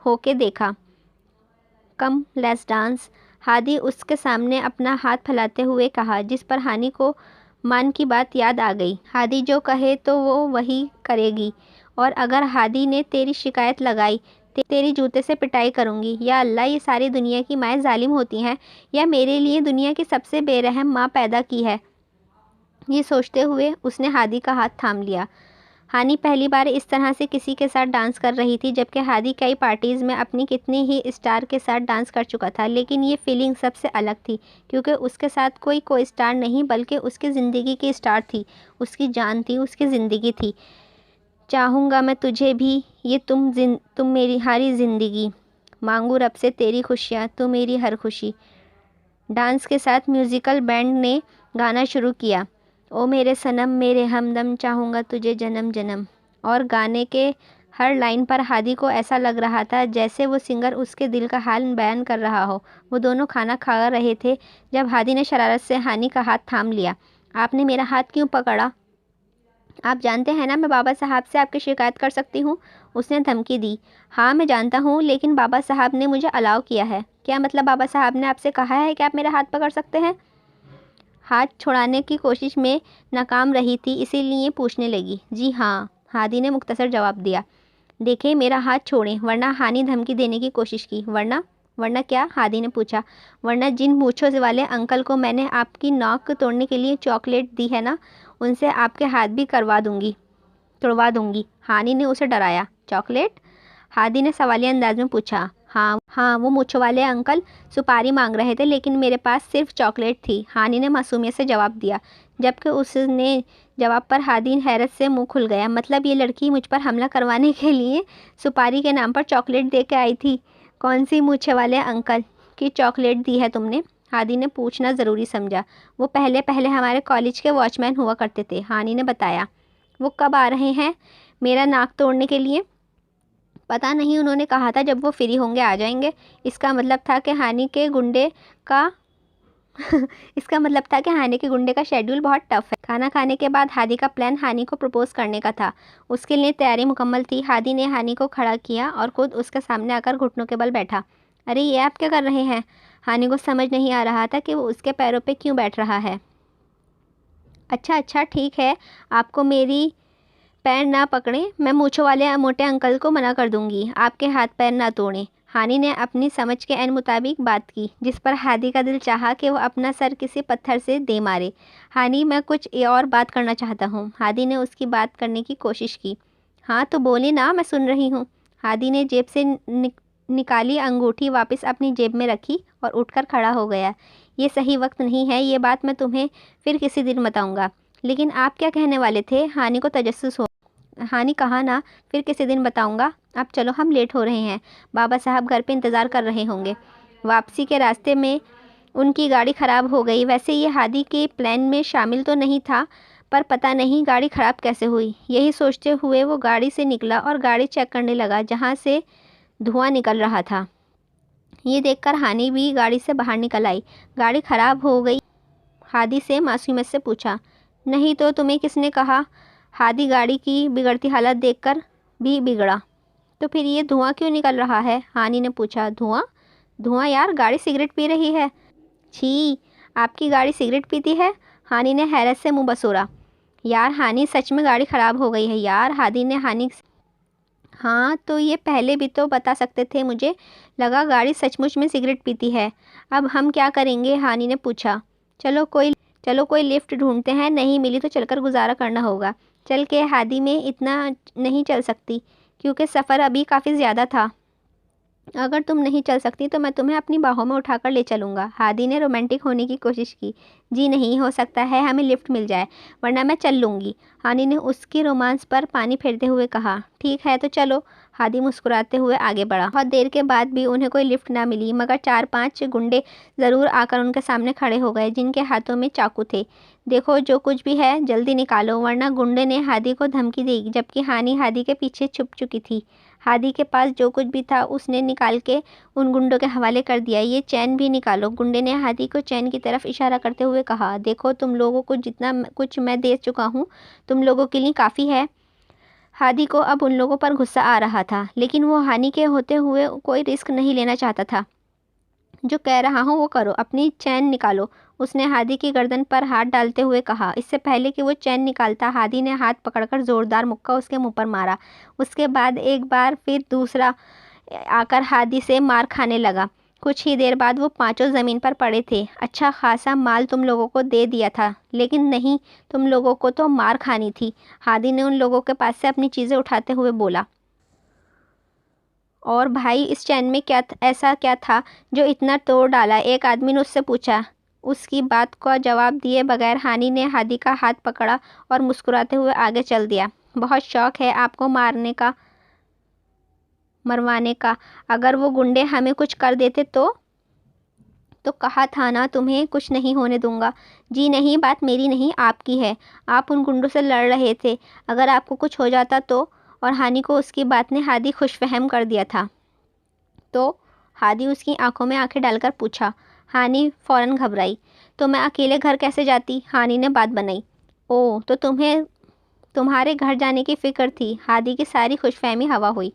ہو کے دیکھا۔ کم لیٹس ڈانس، ہادی اس کے سامنے اپنا ہاتھ پھیلاتے ہوئے کہا، جس پر ہانی کو مان کی بات یاد آ گئی۔ ہادی جو کہے تو وہ وہی کرے گی، اور اگر ہادی نے تیری شکایت لگائی تیری جوتے سے پٹائی کروں گی۔ یا اللہ، یہ ساری دنیا کی مائیں ظالم ہوتی ہیں یا میرے لیے دنیا کی سب سے بے رحم ماں پیدا کی ہے؟ یہ سوچتے ہوئے اس نے ہادی کا ہاتھ تھام لیا۔ ہانی پہلی بار اس طرح سے کسی کے ساتھ ڈانس کر رہی تھی، جبکہ ہادی کئی پارٹیز میں اپنی کتنی ہی اسٹار کے ساتھ ڈانس کر چکا تھا، لیکن یہ فیلنگ سب سے الگ تھی، کیونکہ اس کے ساتھ کوئی اسٹار نہیں بلکہ اس کی زندگی کی اسٹار تھی، اس کی جان تھی، اس کی زندگی تھی۔ چاہوں گا میں تجھے بھی، یہ تم میری ہاری زندگی، مانگوں رب سے تیری خوشیاں، تو میری ہر خوشی۔ ڈانس کے ساتھ میوزیکل بینڈ نے گانا شروع کیا، او میرے صنم میرے ہمدم، چاہوں گا تجھے جنم جنم۔ اور گانے کے ہر لائن پر ہادی کو ایسا لگ رہا تھا جیسے وہ سنگر اس کے دل کا حال بیان کر رہا ہو۔ وہ دونوں کھانا کھا رہے تھے جب ہادی نے شرارت سے ہانی کا ہاتھ تھام لیا۔ آپ نے میرا ہاتھ کیوں پکڑا؟ آپ جانتے ہیں نا میں بابا صاحب سے آپ کی شکایت کر سکتی ہوں، اس نے دھمکی دی۔ ہاں میں جانتا ہوں، لیکن بابا صاحب نے مجھے الاؤ کیا ہے۔ کیا مطلب بابا صاحب نے آپ سے کہا ہے کہ آپ میرا ہاتھ پکڑ سکتے ہیں؟ ہاتھ چھڑانے کی کوشش میں ناکام رہی تھی، اسی لیے پوچھنے لگی۔ جی ہاں، ہادی نے مختصر جواب دیا۔ دیکھیں میرا ہاتھ چھوڑیں ورنہ، ہانی دھمکی دینے کی کوشش کی۔ ورنہ کیا؟ ہادی نے پوچھا۔ ورنہ جن مونچھوں والے انکل کو میں نے آپ کی ناک توڑنے کے لیے چاکلیٹ دی ہے نا، ان سے آپ کے ہاتھ بھی توڑوا دوں گی، ہانی نے اسے ڈرایا۔ چاکلیٹ؟ ہادی نے سوالیہ انداز میں پوچھا۔ ہاں، وہ مونچھوں والے انکل سپاری مانگ رہے تھے، لیکن میرے پاس صرف چاکلیٹ تھی، ہانی نے معصومیت سے جواب دیا، جبکہ اس نے جواب پر ہادی حیرت سے منہ کھل گیا۔ مطلب یہ لڑکی مجھ پر حملہ کروانے کے لیے سپاری کے نام پر چاکلیٹ دے کے آئی تھی؟ کون سی مونچھے والے انکل کی چاکلیٹ دی ہے تم نے؟ ہادی نے پوچھنا ضروری سمجھا۔ وہ پہلے ہمارے کالج کے واچ مین ہوا کرتے تھے، ہانی نے بتایا۔ وہ کب آ رہے ہیں میرا ناک توڑنے کے لیے؟ پتہ نہیں، انہوں نے کہا تھا جب وہ فری ہوں گے آ جائیں گے۔ اس کا مطلب تھا کہ ہانی کے گنڈے کا شیڈول بہت ٹف ہے۔ کھانا کھانے کے بعد ہادی کا پلان ہانی کو پروپوز کرنے کا تھا، اس کے لیے تیاری مکمل تھی۔ ہادی نے ہانی کو کھڑا کیا اور خود اس کے سامنے آ کر گھٹنوں کے بل بیٹھا۔ ارے یہ آپ کیا کر رہے ہیں؟ ہانی کو سمجھ نہیں آ رہا تھا کہ وہ اس کے پیروں پہ کیوں بیٹھ رہا ہے۔ اچھا ٹھیک ہے، آپ کو میری پیر نہ پکڑیں، میں مونچھوں والے موٹے انکل کو منع کر دوں گی، آپ کے ہاتھ پیر نہ توڑیں۔ ہانی نے اپنی سمجھ کے عین مطابق بات کی، جس پر ہادی کا دل چاہا کہ وہ اپنا سر کسی پتھر سے دے مارے۔ ہانی، میں کچھ اور بات کرنا چاہتا ہوں۔ ہادی نے اس کی بات کرنے کی کوشش کی۔ ہاں تو بولیں نا، میں سن رہی ہوں۔ ہادی نے جیب سے نکالی انگوٹھی واپس اپنی جیب میں رکھی اور اٹھ کر کھڑا ہو گیا۔ یہ صحیح وقت نہیں ہے، یہ بات میں تمہیں پھر کسی دن بتاؤں گا۔ لیکن آپ کیا کہنے والے تھے؟ ہانی کو تجسس ہو۔ ہانی کہا نا پھر کسی دن بتاؤں گا، اب چلو ہم لیٹ ہو رہے ہیں، بابا صاحب گھر پہ انتظار کر رہے ہوں گے۔ واپسی کے راستے میں ان کی گاڑی خراب ہو گئی۔ ویسے یہ ہادی کے پلان میں شامل تو نہیں تھا، پر پتہ نہیں گاڑی خراب کیسے ہوئی۔ یہی سوچتے ہوئے وہ گاڑی سے نکلا اور گاڑی چیک کرنے لگا جہاں سے دھواں نکل رہا تھا۔ یہ دیکھ کر ہانی بھی گاڑی سے باہر نکل آئی۔ گاڑی خراب ہو گئی؟ ہادی سے معصومیت سے پوچھا۔ نہیں تو تمہیں کس نے کہا؟ ہادی گاڑی کی بگڑتی حالت دیکھ کر بھی بگڑا۔ تو پھر یہ دھواں کیوں نکل رہا ہے؟ ہانی نے پوچھا۔ دھواں یار، گاڑی سگریٹ پی رہی ہے۔ چھی، آپ کی گاڑی سگریٹ پیتی ہے؟ ہانی نے حیرت سے منہ بسورا۔ یار ہانی، سچ میں گاڑی خراب ہو گئی ہے یار، ہادی نے ہانی سے۔ ہاں تو یہ پہلے بھی تو بتا سکتے تھے، مجھے لگا گاڑی سچ مچ میں سگریٹ پیتی ہے۔ اب ہم کیا کریں گے؟ ہانی نے پوچھا۔ چلو کوئی لفٹ ڈھونڈتے ہیں، نہیں ملی تو چل کر گزارا کرنا ہوگا۔ چل کے؟ ہادی میں اتنا نہیں چل سکتی، کیونکہ سفر ابھی کافی زیادہ تھا۔ اگر تم نہیں چل سکتی تو میں تمہیں اپنی باہوں میں اٹھا کر لے چلوں گا، ہادی نے رومانٹک ہونے کی کوشش کی۔ جی نہیں ہو سکتا ہے ہمیں لفٹ مل جائے، ورنہ میں چل لوں گی، ہانی نے اس کی رومانس پر پانی پھیرتے ہوئے کہا۔ ٹھیک ہے تو چلو، ہادی مسکراتے ہوئے آگے بڑھا۔ بہت دیر کے بعد بھی انہیں کوئی لفٹ نہ ملی، مگر 4-5 گنڈے ضرور آ کر ان کے سامنے کھڑے ہو گئے، جن کے ہاتھوں میں چاقو تھے۔ دیکھو جو کچھ بھی ہے جلدی نکالو، ورنہ گنڈے نے ہادی کو دھمکی دی، جبکہ ہانی ہادی کے پیچھے چھپ چکی تھی۔ ہادی کے پاس جو کچھ بھی تھا اس نے نکال کے ان گنڈوں کے حوالے کر دیا۔ یہ چین بھی نکالو، گنڈے نے ہادی کو چین کی طرف اشارہ کرتے ہوئے کہا۔ دیکھو تم لوگوں کو جتنا کچھ میں دے چکا ہوں تم لوگوں کے لیے کافی ہے۔ ہادی کو اب ان لوگوں پر غصہ آ رہا تھا، لیکن وہ ہانی کے ہوتے ہوئے کوئی رسک نہیں لینا چاہتا تھا۔ جو کہہ رہا ہوں وہ کرو، اپنی چین نکالو، اس نے ہادی کی گردن پر ہاتھ ڈالتے ہوئے کہا۔ اس سے پہلے کہ وہ چین نکالتا، ہادی نے ہاتھ پکڑ کر زوردار مکہ اس کے منہ پر مارا۔ اس کے بعد ایک بار پھر دوسرا آ کر ہادی سے مار کھانے لگا۔ کچھ ہی دیر بعد وہ پانچوں زمین پر پڑے تھے۔ اچھا خاصا مال تم لوگوں کو دے دیا تھا، لیکن نہیں، تم لوگوں کو تو مار کھانی تھی، ہادی نے ان لوگوں کے پاس سے اپنی چیزیں اٹھاتے ہوئے بولا۔ اور بھائی، اس چین میں ایسا کیا تھا جو اتنا توڑ ڈالا؟ ایک آدمی نے اس سے پوچھا۔ اس کی بات کا جواب دیے بغیر ہانی نے ہادی کا ہاتھ پکڑا اور مسکراتے ہوئے آگے چل دیا۔ بہت شوق ہے آپ کو مروانے کا، اگر وہ گنڈے ہمیں کچھ کر دیتے تو کہا تھا نا تمہیں کچھ نہیں ہونے دوں گا۔ جی نہیں، بات میری نہیں آپ کی ہے، آپ ان گنڈوں سے لڑ رہے تھے، اگر آپ کو کچھ ہو جاتا تو؟ اور ہانی کو اس کی بات نے ہادی خوش فہم کر دیا تھا۔ تو ہادی اس کی آنکھوں میں آنکھیں ڈال کر پوچھا۔ ہانی فوراً گھبرائی۔ تو میں اکیلے گھر کیسے جاتی؟ ہانی نے بات بنائی۔ اوہ، تو تمہیں تمہارے گھر جانے کی فکر تھی؟ ہادی کی ساری خوش فہمی ہوا ہوئی۔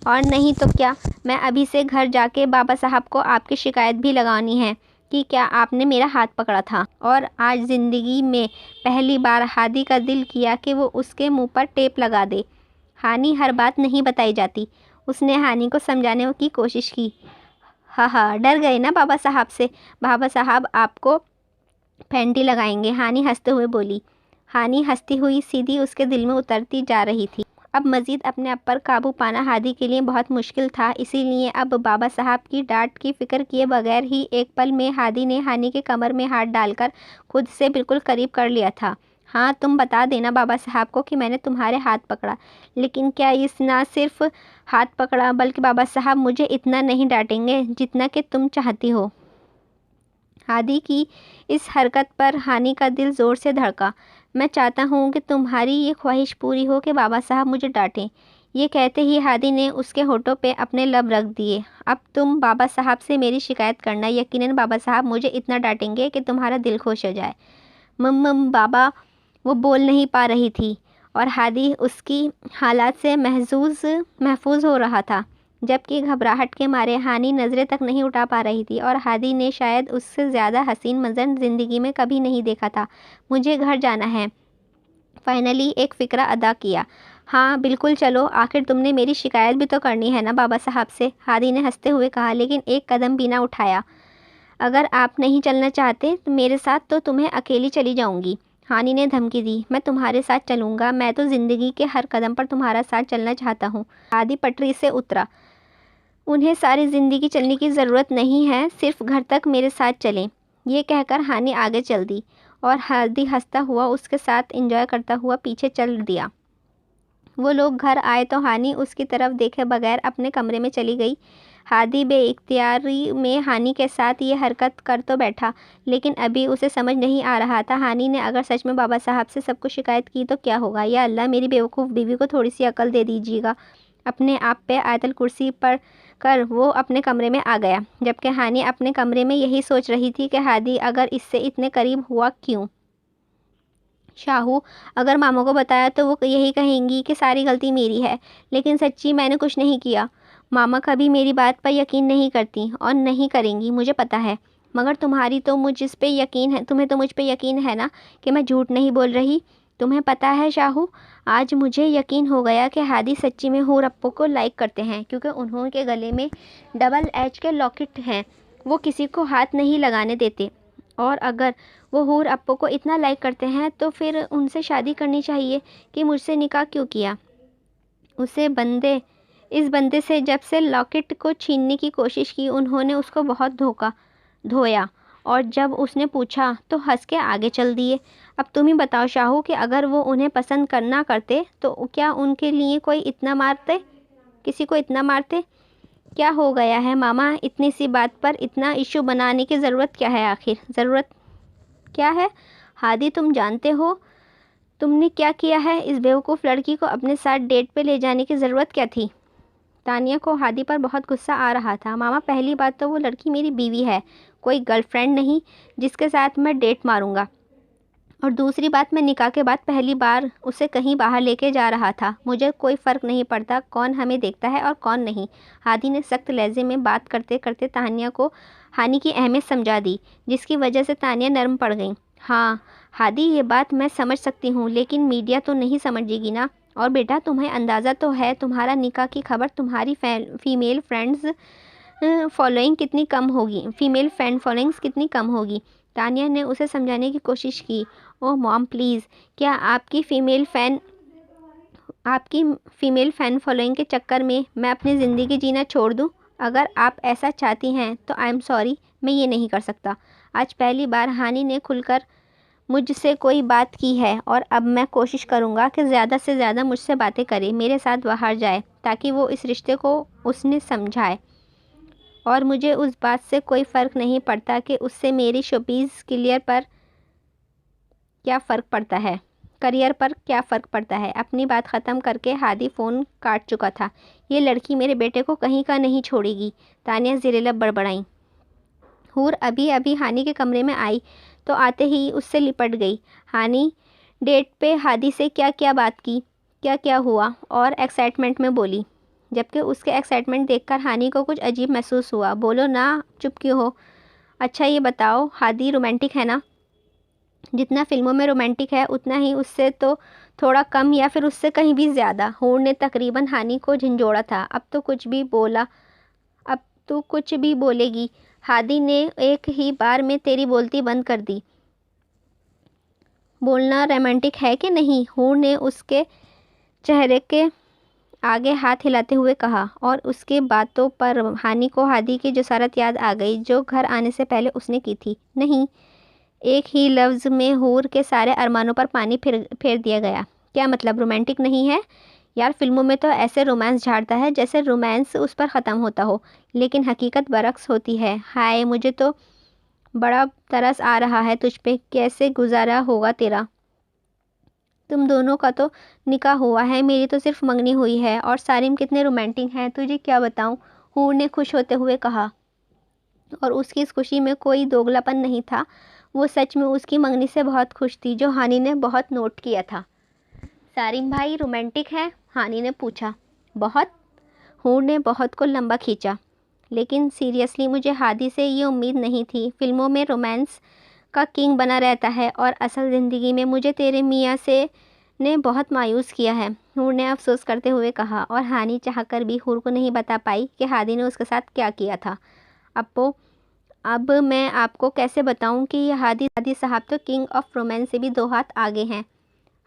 اور نہیں تو کیا، میں ابھی سے گھر جا کے بابا صاحب کو آپ کی شکایت بھی لگانی ہے کہ کیا آپ نے میرا ہاتھ پکڑا تھا۔ اور آج زندگی میں پہلی بار ہادی کا دل کیا کہ وہ اس کے منہ پر ٹیپ لگا دے۔ ہانی، ہر بات نہیں بتائی جاتی، اس نے ہانی کو سمجھانے کی کوشش کی۔ ہاں، ڈر گئے نا بابا صاحب سے؟ بابا صاحب آپ کو پھینٹی لگائیں گے، ہانی ہنستے ہوئے بولی۔ ہانی ہنستی ہوئی سیدھی اس کے دل میں اترتی جا رہی تھی۔ اب مزید اپنے آپ پر قابو پانا ہادی کے لیے بہت مشکل تھا، اسی لیے اب بابا صاحب کی ڈانٹ کی فکر کیے بغیر ہی ایک پل میں ہادی نے ہانی کے کمر میں ہاتھ ڈال کر خود سے بالکل قریب کر لیا تھا۔ ہاں، تم بتا دینا بابا صاحب کو کہ میں نے تمہارے ہاتھ پکڑا، لیکن کیا اس نہ صرف ہاتھ پکڑا بلکہ بابا صاحب مجھے اتنا نہیں ڈانٹیں گے جتنا کہ تم چاہتی ہو؟ ہادی کی اس حرکت پر ہانی کا دل زور سے دھڑکا۔ میں چاہتا ہوں کہ تمہاری یہ خواہش پوری ہو کہ بابا صاحب مجھے ڈانٹیں۔ یہ کہتے ہی ہادی نے اس کے ہونٹوں پہ اپنے لب رکھ دیے۔ اب تم بابا صاحب سے میری شکایت کرنا، یقیناً بابا صاحب مجھے اتنا ڈانٹیں گے کہ تمہارا دل خوش ہو جائے۔ بابا، وہ بول نہیں پا رہی تھی اور ہادی اس کی حالات سے محفوظ ہو رہا تھا، جبکہ گھبراہٹ کے مارے ہانی نظریں تک نہیں اٹھا پا رہی تھی، اور ہادی نے شاید اس سے زیادہ حسین منظر زندگی میں کبھی نہیں دیکھا تھا۔ مجھے گھر جانا ہے، فائنلی ایک فکرہ ادا کیا۔ ہاں بالکل، چلو، آخر تم نے میری شکایت بھی تو کرنی ہے نا بابا صاحب سے، ہادی نے ہنستے ہوئے کہا، لیکن ایک قدم بھی نہ اٹھایا۔ اگر آپ نہیں چلنا چاہتے میرے ساتھ تو تمہیں اکیلی چلی جاؤں گی، ہانی نے دھمکی دی۔ میں تمہارے ساتھ چلوں گا، میں تو زندگی کے ہر قدم پر تمہارا ساتھ چلنا چاہتا ہوں۔ ہادی پٹری سے اترا۔ انہیں ساری زندگی چلنے کی ضرورت نہیں ہے، صرف گھر تک میرے ساتھ چلیں۔ یہ کہہ کر ہانی آگے چل دی اور ہادی ہنستا ہوا اس کے ساتھ انجوائے کرتا ہوا پیچھے چل دیا۔ وہ لوگ گھر آئے تو ہانی اس کی طرف دیکھے بغیر اپنے کمرے میں چلی گئی۔ ہادی بے اختیاری میں ہانی کے ساتھ یہ حرکت کر تو بیٹھا، لیکن ابھی اسے سمجھ نہیں آ رہا تھا ہانی نے اگر سچ میں بابا صاحب سے سب کچھ شکایت کی تو کیا ہوگا۔ یا اللہ، میری بیوقوف بیوی کو تھوڑی سی عقل دے دیجیے گا۔ اپنے آپ پہ آیت الکرسی پڑھ کر وہ اپنے کمرے میں آ گیا، جبکہ ہانی اپنے کمرے میں یہی سوچ رہی تھی کہ ہادی اگر اس سے اتنے قریب ہوا کیوں؟ شاہو، اگر ماما کو بتایا تو وہ یہی کہیں گی کہ ساری غلطی میری ہے، لیکن سچی میں نے کچھ نہیں کیا۔ ماما کبھی میری بات پر یقین نہیں کرتی اور نہیں کریں گی، مجھے پتہ ہے، مگر تمہیں تو مجھ پہ یقین ہے نا کہ میں جھوٹ نہیں بول رہی۔ تمہیں پتہ ہے شاہو، آج مجھے یقین ہو گیا کہ ہادی سچی میں حور اپو کو لائک کرتے ہیں، کیونکہ انہوں کے گلے میں ڈبل ایچ کے لاکٹ ہیں، وہ کسی کو ہاتھ نہیں لگانے دیتے، اور اگر وہ حور اپو کو اتنا لائک کرتے ہیں تو پھر ان سے شادی کرنی چاہیے کہ مجھ سے نکاح کیوں کیا؟ اس بندے سے جب سے لاکٹ کو چھیننے کی کوشش کی انہوں نے اس کو بہت دھویا، اور جب اس نے پوچھا تو ہنس کے آگے چل دیے۔ اب تم ہی بتاؤ شاہو کہ اگر وہ انہیں پسند نہ کرتے تو کیا ان کے لیے کسی کو اتنا مارتے؟ کیا ہو گیا ہے ماما، اتنی سی بات پر اتنا ایشو بنانے کی ضرورت کیا ہے؟ آخر ضرورت کیا ہے؟ ہادی، تم جانتے ہو تم نے کیا کیا ہے؟ اس بیوقوف لڑکی کو اپنے ساتھ ڈیٹ پہ لے جانے کی ضرورت کیا تھی؟ تانیہ کو ہادی پر بہت غصہ آ رہا تھا۔ ماما، پہلی بات تو وہ لڑکی میری بیوی ہے، کوئی گرل فرینڈ نہیں جس کے ساتھ میں ڈیٹ ماروں گا، اور دوسری بات، میں نکاح کے بعد پہلی بار اسے کہیں باہر لے کے جا رہا تھا۔ مجھے کوئی فرق نہیں پڑتا کون ہمیں دیکھتا ہے اور کون نہیں۔ ہادی نے سخت لہجے میں بات کرتے کرتے تانیہ کو ہانی کی اہمیت سمجھا دی، جس کی وجہ سے تانیہ نرم پڑ گئی۔ ہاں ہادی، یہ بات میں سمجھ سکتی ہوں، لیکن میڈیا تو نہیں سمجھے گی نا۔ اور بیٹا، تمہیں اندازہ تو ہے تمہارا نکاح کی خبر تمہاری فیمیل فینڈ فالوئنگز کتنی کم ہوگی۔ تانیہ نے اسے سمجھانے کی کوشش کی۔ اوہ مام پلیز، کیا آپ کی فیمیل فین فالوئنگ کے چکر میں اپنی زندگی جینا چھوڑ دوں؟ اگر آپ ایسا چاہتی ہیں تو آئی ایم سوری، میں یہ نہیں کر سکتا۔ آج پہلی بار ہانی نے کھل کر مجھ سے کوئی بات کی ہے، اور اب میں کوشش کروں گا کہ زیادہ سے زیادہ مجھ سے باتیں کرے، میرے ساتھ باہر جائے، تاکہ وہ اس رشتے کو اس نے سمجھائے۔ اور مجھے اس بات سے کوئی فرق نہیں پڑتا کہ اس سے میری شوبز کیریئر پر کیا فرق پڑتا ہے۔ اپنی بات ختم کر کے ہادی فون کاٹ چکا تھا۔ یہ لڑکی میرے بیٹے کو کہیں کا نہیں چھوڑے گی، تانیہ زیر لب بڑبڑائیں۔ حور ابھی ہانی کے کمرے میں آئی تو آتے ہی اس سے لپٹ گئی۔ ہانی ڈیٹ پہ ہادی سے کیا بات کی، کیا ہوا، اور ایکسائٹمنٹ میں بولی، جبکہ اس کے ایکسائٹمنٹ دیکھ کر ہانی کو کچھ عجیب محسوس ہوا۔ بولو نا، چپ کیوں ہو؟ اچھا یہ بتاؤ، ہادی رومانٹک ہے نا؟ جتنا فلموں میں رومانٹک ہے اتنا ہی اس سے تو تھوڑا کم، یا پھر اس سے کہیں بھی زیادہ؟ حور نے تقریباً ہانی کو جھنجھوڑا تھا۔ اب تو کچھ بھی بولے گی؟ ہادی نے ایک ہی بار میں تیری بولتی بند کر دی۔ بولنا رومانٹک ہے کہ نہیں؟ حور نے اس کے چہرے کے آگے ہاتھ ہلاتے ہوئے کہا، اور اس کے باتوں پر ہانی کو ہادی کی جسارت یاد آ گئی جو گھر آنے سے پہلے اس نے کی تھی۔ نہیں، ایک ہی لفظ میں حور کے سارے ارمانوں پر پانی پھیر دیا گیا۔ کیا مطلب رومانٹک نہیں ہے؟ یار فلموں میں تو ایسے رومانس جھاڑتا ہے جیسے رومانس اس پر ختم ہوتا ہو، لیکن حقیقت برعکس ہوتی ہے۔ ہائے، مجھے تو بڑا ترس آ رہا ہے تجھ پہ، کیسے گزارا ہوگا تیرا؟ تم دونوں کا تو نکاح ہوا ہے، میری تو صرف منگنی ہوئی ہے، اور سارم کتنے رومانٹک ہیں، تجھے کیا بتاؤں؟ حور نے خوش ہوتے ہوئے کہا، اور اس کی اس خوشی میں کوئی دوگلاپن نہیں تھا۔ وہ سچ میں اس کی منگنی سے بہت خوش تھی، جو ہانی نے بہت نوٹ کیا تھا۔ سارم بھائی رومانٹک ہے؟ ہانی نے پوچھا۔ بہت؟ حور نے بہت کو لمبا کھینچا۔ لیکن سیریسلی مجھے ہادی سے یہ امید نہیں تھی۔ فلموں میں رومانس کا کنگ بنا رہتا ہے، اور اصل زندگی میں مجھے تیرے میاں نے بہت مایوس کیا ہے، حور نے افسوس کرتے ہوئے کہا، اور ہانی چاہ کر بھی حور کو نہیں بتا پائی کہ ہادی نے اس کے ساتھ کیا کیا تھا۔ اب میں آپ کو کیسے بتاؤں کہ یہ ہادی صاحب تو کنگ آف رومانس سے بھی 2 ہاتھ آگے ہیں۔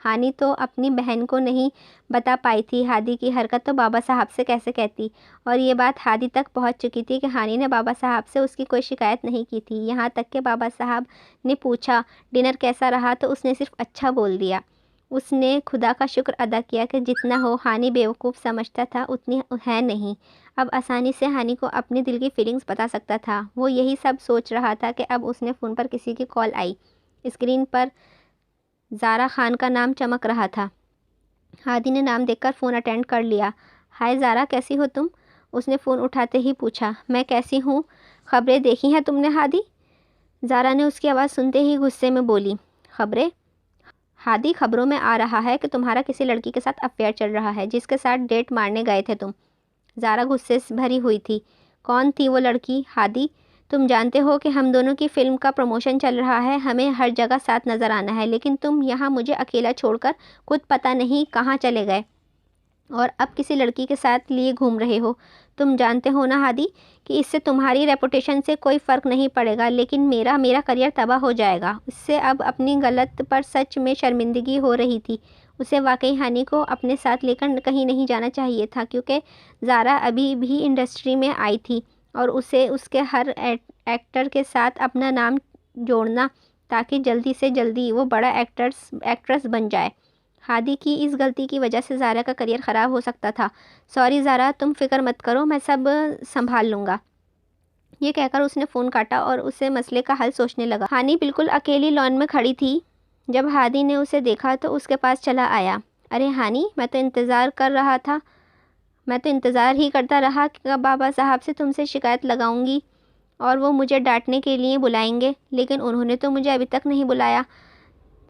ہانی تو اپنی بہن کو نہیں بتا پائی تھی ہادی کی حرکت تو بابا صاحب سے کیسے کہتی، اور یہ بات ہادی تک پہنچ چکی تھی کہ ہانی نے بابا صاحب سے اس کی کوئی شکایت نہیں کی تھی، یہاں تک کہ بابا صاحب نے پوچھا ڈنر کیسا رہا تو اس نے صرف اچھا بول دیا۔ اس نے خدا کا شکر ادا کیا کہ جتنا ہو ہانی بیوقوف سمجھتا تھا اتنی ہے نہیں، اب آسانی سے ہانی کو اپنی دل کی فیلنگز بتا سکتا تھا۔ وہ یہی سب سوچ رہا تھا کہ اب اس نے فون پر کسی کی کال آئی۔ اسکرین پر زارا خان کا نام چمک رہا تھا۔ ہادی نے نام دیکھ کر فون اٹینڈ کر لیا۔ ہائے زارا، کیسی ہو تم؟ اس نے فون اٹھاتے ہی پوچھا۔ میں کیسی ہوں؟ خبریں دیکھی ہیں تم نے ہادی؟ زارا نے اس کی آواز سنتے ہی غصے میں بولی۔ خبریں؟ ہادی، خبروں میں آ رہا ہے کہ تمہارا کسی لڑکی کے ساتھ افیئر چل رہا ہے، جس کے ساتھ ڈیٹ مارنے گئے تھے تم۔ زارا غصے سے بھری ہوئی تھی۔ کون تھی وہ لڑکی؟ ہادی، تم جانتے ہو کہ ہم دونوں کی فلم کا پروموشن چل رہا ہے، ہمیں ہر جگہ ساتھ نظر آنا ہے، لیکن تم یہاں مجھے اکیلا چھوڑ کر خود پتہ نہیں کہاں چلے گئے، اور اب کسی لڑکی کے ساتھ لیے گھوم رہے ہو۔ تم جانتے ہو نا ہادی کہ اس سے تمہاری ریپوٹیشن سے کوئی فرق نہیں پڑے گا، لیکن میرا کریئر تباہ ہو جائے گا۔ اس سے اب اپنی غلط پر سچ میں شرمندگی ہو رہی تھی۔ اسے واقعی ہانی کو اپنے ساتھ لے کر کہیں نہیں جانا چاہیے تھا، کیونکہ زارا ابھی بھی انڈسٹری میں آئی تھی، اور اسے اس کے ہر ایکٹر کے ساتھ اپنا نام جوڑنا تاکہ جلدی سے جلدی وہ بڑا ایکٹریس بن جائے۔ ہادی کی اس غلطی کی وجہ سے زارا کا کریئر خراب ہو سکتا تھا۔ سوری زارا، تم فکر مت کرو، میں سب سنبھال لوں گا۔ یہ کہہ کر اس نے فون کاٹا اور اسے مسئلے کا حل سوچنے لگا۔ ہانی بالکل اکیلی لان میں کھڑی تھی۔ جب ہادی نے اسے دیکھا تو اس کے پاس چلا آیا۔ ارے ہانی، میں تو انتظار ہی کرتا رہا کہ بابا صاحب سے تم سے شکایت لگاؤں گی اور وہ مجھے ڈانٹنے کے لیے بلائیں گے، لیکن انہوں نے تو مجھے ابھی تک نہیں بلایا۔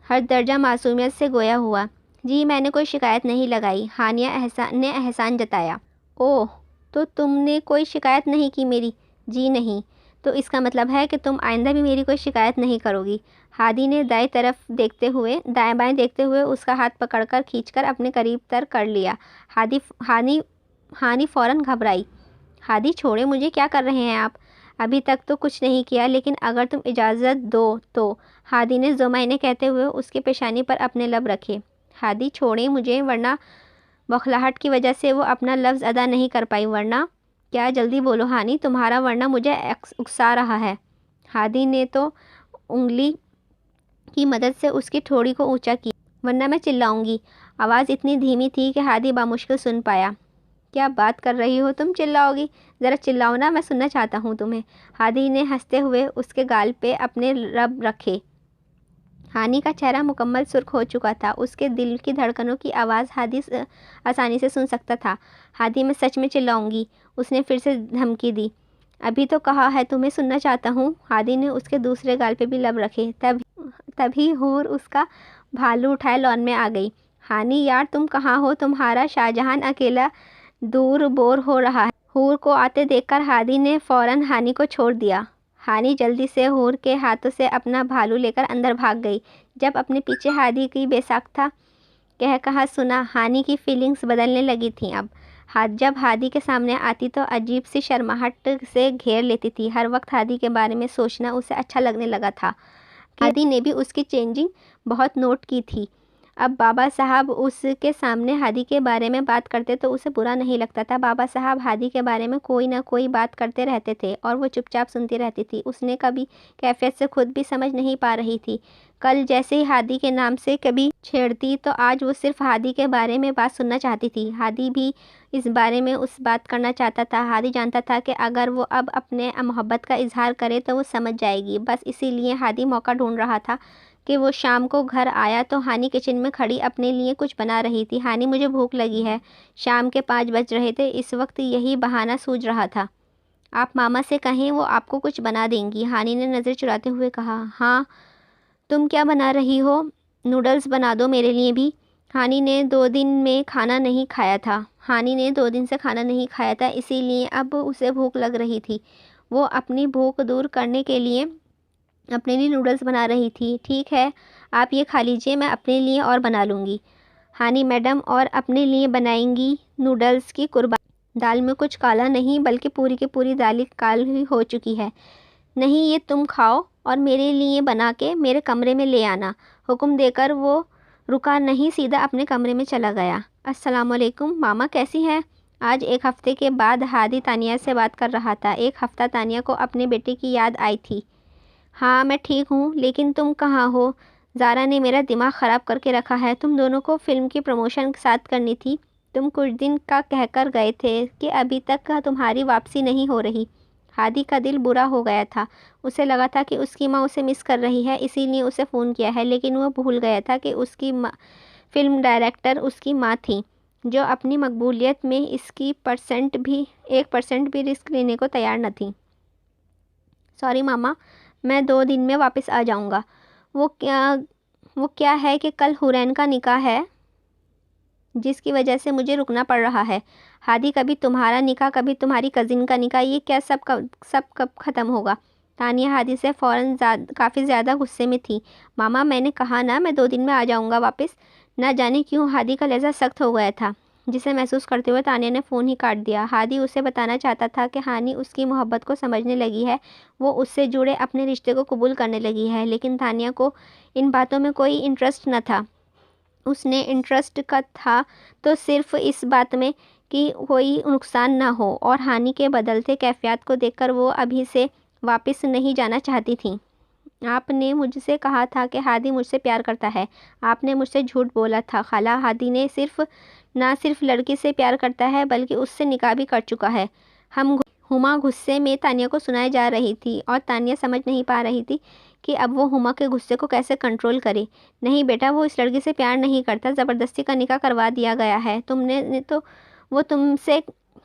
ہر درجہ معصومیت سے گویا ہوا۔ جی میں نے کوئی شکایت نہیں لگائی، ہانیہ نے احسان جتایا۔ اوہ، تو تم نے کوئی شکایت نہیں کی میری؟ جی نہیں۔ تو اس کا مطلب ہے کہ تم آئندہ بھی میری کوئی شکایت نہیں کرو گی۔ ہادی نے دائیں بائیں دیکھتے ہوئے اس کا ہاتھ پکڑ کر کھینچ کر اپنے قریب تر کر لیا۔ ہانی فوراً گھبرائی۔ ہادی چھوڑے، مجھے کیا کر رہے ہیں آپ؟ ابھی تک تو کچھ نہیں کیا، لیکن اگر تم اجازت دو تو۔ ہادی نے ذومعنی کہتے ہوئے اس کے پیشانی پر اپنے لب رکھے۔ ہادی چھوڑیں مجھے، ورنہ بخلاہٹ کی وجہ سے وہ اپنا لفظ ادا نہیں کر پائی۔ ورنہ کیا؟ جلدی بولو ہانی، تمہارا ورنہ مجھے اکسا رہا ہے۔ ہادی نے تو انگلی کی مدد سے اس کی ٹھوڑی کو اونچا کیا۔ ورنہ میں چلاؤں گی۔ آواز اتنی دھیمی تھی کہ ہادی بامشکل سن پایا۔ کیا بات کر رہی ہو تم؟ چلاؤ گی؟ ذرا چلاؤ نا، میں سننا چاہتا ہوں تمہیں۔ ہادی نے ہنستے ہوئے اس کے گال پہ اپنے لب رکھے۔ ہانی کا چہرہ مکمل سرخ ہو چکا تھا۔ اس کے دل کی دھڑکنوں کی آواز ہادی آسانی سے سن سکتا تھا۔ ہادی میں سچ میں چلاؤں گی، اس نے پھر سے دھمکی دی۔ ابھی تو کہا ہے تمہیں سننا چاہتا ہوں۔ ہادی نے اس کے دوسرے گال پہ بھی لب رکھے۔ تبھی حور اس کا بھالو اٹھائے لان میں آ گئی۔ ہانی یار تم کہاں ہو؟ تمہارا شاہجہان اکیلا دور بور ہو رہا ہے۔ حور کو آتے دیکھ کر ہادی نے فوراً ہانی کو چھوڑ دیا۔ ہانی جلدی سے حور کے ہاتھوں سے اپنا بھالو لے کر اندر بھاگ گئی۔ جب اپنے پیچھے ہادی کی بے ساختہ کہا سنا، ہانی کی فیلنگز بدلنے لگی تھیں۔ اب جب ہادی کے سامنے آتی تو عجیب سی شرماہٹ سے گھیر لیتی تھی۔ ہر وقت ہادی کے بارے میں سوچنا اسے اچھا لگنے لگا تھا۔ ہادی نے بھی اس کی چینجنگ بہت نوٹ کی تھی۔ اب بابا صاحب اس کے سامنے ہادی کے بارے میں بات کرتے تو اسے برا نہیں لگتا تھا۔ بابا صاحب ہادی کے بارے میں کوئی نہ کوئی بات کرتے رہتے تھے اور وہ چپ چاپ سنتی رہتی تھی۔ اس نے کبھی کیفیت سے خود بھی سمجھ نہیں پا رہی تھی۔ کل جیسے ہی ہادی کے نام سے کبھی چھیڑتی تو آج وہ صرف ہادی کے بارے میں بات سننا چاہتی تھی۔ ہادی بھی اس بارے میں اس بات کرنا چاہتا تھا۔ ہادی جانتا تھا کہ اگر وہ اب اپنے محبت کا اظہار کرے تو وہ سمجھ جائے گی۔ بس اسی لیے ہادی موقع ڈھونڈ رہا تھا کہ وہ شام کو گھر آیا تو ہانی کچن میں کھڑی اپنے لیے کچھ بنا رہی تھی۔ ہانی مجھے بھوک لگی ہے۔ شام کے 5 بج رہے تھے۔ اس وقت یہی بہانہ سوجھ رہا تھا۔ آپ ماما سے کہیں، وہ آپ کو کچھ بنا دیں گی۔ ہانی نے نظر چراتے ہوئے کہا۔ ہاں، تم کیا بنا رہی ہو؟ نوڈلز بنا دو میرے لیے بھی۔ ہانی نے 2 دن سے کھانا نہیں کھایا تھا، اسی لیے اب اسے بھوک لگ رہی تھی۔ وہ اپنی بھوک دور کرنے کے لیے اپنے لیے نوڈلز بنا رہی تھی۔ ٹھیک ہے، آپ یہ کھا لیجئے، میں اپنے لیے اور بنا لوں گی۔ ہانی میڈم اور اپنے لیے بنائیں گی نوڈلز کی قربانی؟ دال میں کچھ کالا نہیں، بلکہ پوری کی پوری دال کالی ہو چکی ہے۔ نہیں، یہ تم کھاؤ اور میرے لیے بنا کے میرے کمرے میں لے آنا۔ حکم دے کر وہ رکا نہیں، سیدھا اپنے کمرے میں چلا گیا۔ السلام علیکم ماما، کیسی ہیں؟ آج 1 ہفتے کے بعد ہادی تانیہ سے بات کر رہا تھا۔ 1 ہفتہ تانیہ کو اپنے بیٹے کی یاد آئی تھی۔ ہاں میں ٹھیک ہوں، لیکن تم کہاں ہو؟ زارا نے میرا دماغ خراب کر کے رکھا ہے۔ تم دونوں کو فلم کی پروموشن ساتھ کرنی تھی۔ تم کچھ دن کا کہہ کر گئے تھے کہ ابھی تک تمہاری واپسی نہیں ہو رہی۔ ہادی کا دل برا ہو گیا تھا۔ اسے لگا تھا کہ اس کی ماں اسے مس کر رہی ہے، اسی لیے اسے فون کیا ہے، لیکن وہ بھول گیا تھا کہ اس کی فلم ڈائریکٹر اس کی ماں تھیں، جو اپنی مقبولیت میں اس کی 1% بھی رسک لینے کو تیار نہ تھیں۔ سوری ماما، میں 2 دن میں واپس آ جاؤں گا۔ وہ کیا ہے کہ کل حورین کا نکاح ہے، جس کی وجہ سے مجھے رکنا پڑ رہا ہے۔ ہادی، کبھی تمہارا نکاح، کبھی تمہاری کزن کا نکاح، یہ کیا سب کب ختم ہوگا؟ تانیہ ہادی سے فوراً کافی زیادہ غصے میں تھی۔ ماما، میں نے کہا نا میں 2 دن میں آ جاؤں گا واپس۔ نہ جانے کیوں ہادی کا لہجہ سخت ہو گیا تھا، جسے محسوس کرتے ہوئے تانیہ نے فون ہی کاٹ دیا۔ ہادی اسے بتانا چاہتا تھا کہ ہانی اس کی محبت کو سمجھنے لگی ہے، وہ اس سے جڑے اپنے رشتے کو قبول کرنے لگی ہے، لیکن تانیہ کو ان باتوں میں کوئی انٹرسٹ نہ تھا۔ اس نے انٹرسٹ کا تھا تو صرف اس بات میں کہ کوئی نقصان نہ ہو، اور ہانی کے بدلتے کیفیات کو دیکھ کر وہ ابھی سے واپس نہیں جانا چاہتی تھی۔ آپ نے مجھ سے کہا تھا کہ ہادی مجھ سے پیار کرتا ہے۔ آپ نے مجھ سے جھوٹ بولا تھا خالہ۔ ہادی نے نہ صرف لڑکی سے پیار کرتا ہے، بلکہ اس سے نکاح بھی کر چکا ہے۔ ہما غصے میں تانیہ کو سنائے جا رہی تھی، اور تانیہ سمجھ نہیں پا رہی تھی کہ اب وہ ہما کے غصے کو کیسے کنٹرول کرے۔ نہیں بیٹا، وہ اس لڑکی سے پیار نہیں کرتا، زبردستی کا نکاح کروا دیا گیا ہے۔ وہ تم سے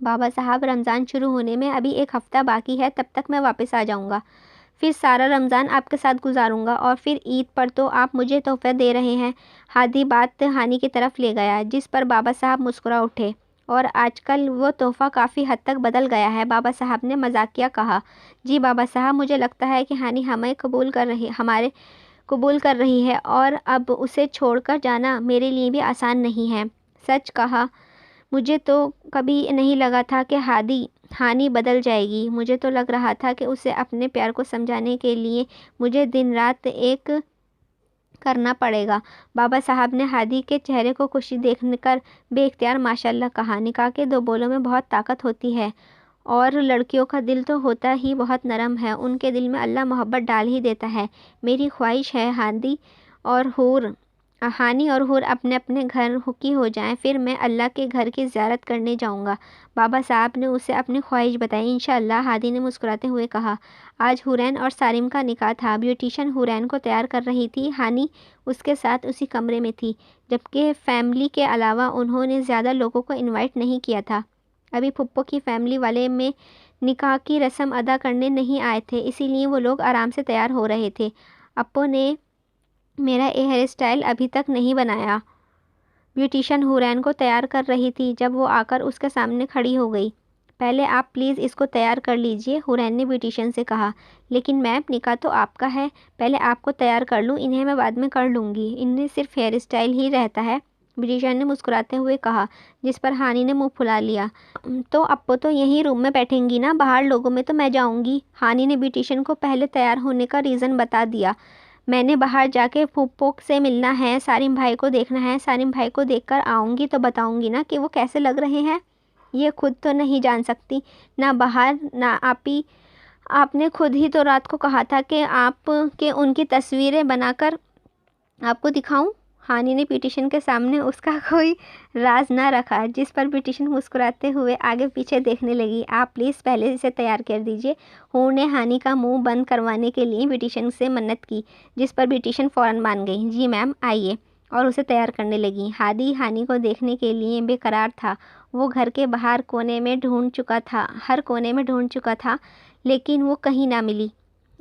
بابا صاحب رمضان شروع ہونے میں ابھی 1 ہفتہ باقی ہے، تب تک میں واپس آ جاؤں گا، پھر سارا رمضان آپ کے ساتھ گزاروں گا، اور پھر عید پر تو آپ مجھے تحفہ دے رہے ہیں۔ ہادی بات ہانی کی طرف لے گیا، جس پر بابا صاحب مسکرا اٹھے۔ اور آج کل وہ تحفہ کافی حد تک بدل گیا ہے، بابا صاحب نے مذاقیہ کہا۔ جی بابا صاحب، مجھے لگتا ہے کہ ہانی ہمیں قبول کر رہی ہے، اور اب اسے چھوڑ کر جانا میرے لیے بھی آسان نہیں ہے۔ سچ کہا، مجھے تو کبھی نہیں لگا تھا کہ ہانی بدل جائے گی۔ مجھے تو لگ رہا تھا کہ اسے اپنے پیار کو سمجھانے کے لیے مجھے دن رات ایک کرنا پڑے گا۔ بابا صاحب نے ہادی کے چہرے کو خوشی دیکھ کر بے اختیار ماشاءاللہ کہا۔ نکاح کے 2 بولوں میں بہت طاقت ہوتی ہے، اور لڑکیوں کا دل تو ہوتا ہی بہت نرم ہے، ان کے دل میں اللہ محبت ڈال ہی دیتا ہے۔ میری خواہش ہے ہانی اور حور اپنے اپنے گھر کی ہو جائیں، پھر میں اللہ کے گھر کی زیارت کرنے جاؤں گا۔ بابا صاحب نے اسے اپنی خواہش بتائی۔ انشاءاللہ، ہادی نے مسکراتے ہوئے کہا۔ آج حورین اور سالم کا نکاح تھا۔ بیوٹیشن حورین کو تیار کر رہی تھی، ہانی اس کے ساتھ اسی کمرے میں تھی، جبکہ فیملی کے علاوہ انہوں نے زیادہ لوگوں کو انوائٹ نہیں کیا تھا۔ ابھی پھپھو کی فیملی والے میں نکاح کی رسم ادا کرنے نہیں آئے تھے، اسی لیے وہ لوگ آرام سے تیار ہو رہے تھے۔ اپو نے میرا ہیئر اسٹائل ابھی تک نہیں بنایا، بیوٹیشن حورین کو تیار کر رہی تھی جب وہ آ کر اس کے سامنے کھڑی ہو گئی۔ پہلے آپ پلیز اس کو تیار کر لیجئے، حورین نے بیوٹیشن سے کہا۔ لیکن میم، نکاح تو آپ کا ہے، پہلے آپ کو تیار کر لوں، انہیں میں بعد میں کر لوں گی، انہیں صرف ہیئر اسٹائل ہی رہتا ہے، بیوٹیشن نے مسکراتے ہوئے کہا، جس پر ہانی نے منہ پھلا لیا۔ تو اپو تو یہیں روم میں بیٹھیں گی نا، باہر لوگوں میں تو میں جاؤں گی۔ ہانی نے بیوٹیشن کو پہلے تیار ہونے کا ریزن بتا دیا۔ میں نے باہر جا کے پھپھو سے ملنا ہے، سالم بھائی کو دیکھنا ہے، سالم بھائی کو دیکھ کر آؤں گی تو بتاؤں گی نا کہ وہ کیسے لگ رہے ہیں۔ یہ خود تو نہیں جان سکتی، نہ باہر نہ آپی، آپ نے خود ہی تو رات کو کہا تھا کہ ان کی تصویریں بنا کر آپ کو دکھاؤں۔ ہانی نے بیوٹیشن کے سامنے اس کا کوئی راز نہ رکھا، جس پر بیوٹیشن مسکراتے ہوئے آگے پیچھے دیکھنے لگی۔ آپ پلیز پہلے اسے تیار کر دیجئے۔ حور نے ہانی کا منہ بند کروانے کے لیے بیوٹیشن سے منت کی، جس پر بیوٹیشن فوراً مان گئی۔ جی میم، آئیے، اور اسے تیار کرنے لگی۔ ہانی کو دیکھنے کے لیے بے قرار تھا، وہ گھر کے باہر ہر کونے میں ڈھونڈ چکا تھا، لیکن وہ کہیں نہ ملی۔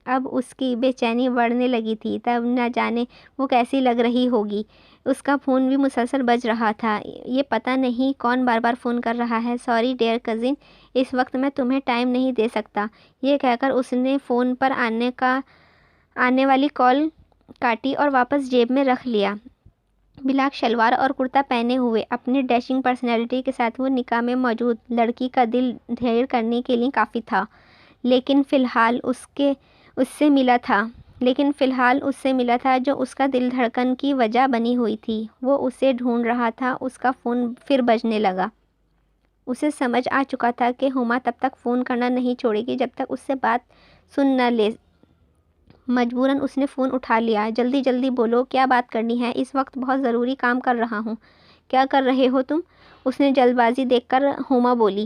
اب اس کی بے چینی بڑھنے لگی تھی، تب نہ جانے وہ کیسی لگ رہی ہوگی۔ اس کا فون بھی مسلسل بج رہا تھا، یہ پتہ نہیں کون بار بار فون کر رہا ہے۔ سوری ڈیئر کزن، اس وقت میں تمہیں ٹائم نہیں دے سکتا، یہ کہہ کر اس نے فون پر آنے والی کال کاٹی اور واپس جیب میں رکھ لیا۔ بلیک شلوار اور کرتا پہنے ہوئے اپنی ڈیشنگ پرسنالٹی کے ساتھ وہ نکاح میں موجود لڑکی کا دل ڈھیر کرنے کے لیے کافی تھا، لیکن فی الحال اس سے ملا تھا جو اس کا دل دھڑکن کی وجہ بنی ہوئی تھی۔ وہ اسے ڈھونڈ رہا تھا۔ اس کا فون پھر بجنے لگا۔ اسے سمجھ آ چکا تھا کہ ہما تب تک فون کرنا نہیں چھوڑے گی جب تک اس سے بات سن نہ لے۔ مجبوراً اس نے فون اٹھا لیا۔ جلدی جلدی بولو، کیا بات کرنی ہے؟ اس وقت بہت ضروری کام کر رہا ہوں۔ کیا کر رہے ہو تم؟ اس نے جلد بازی دیکھ کر ہما بولی۔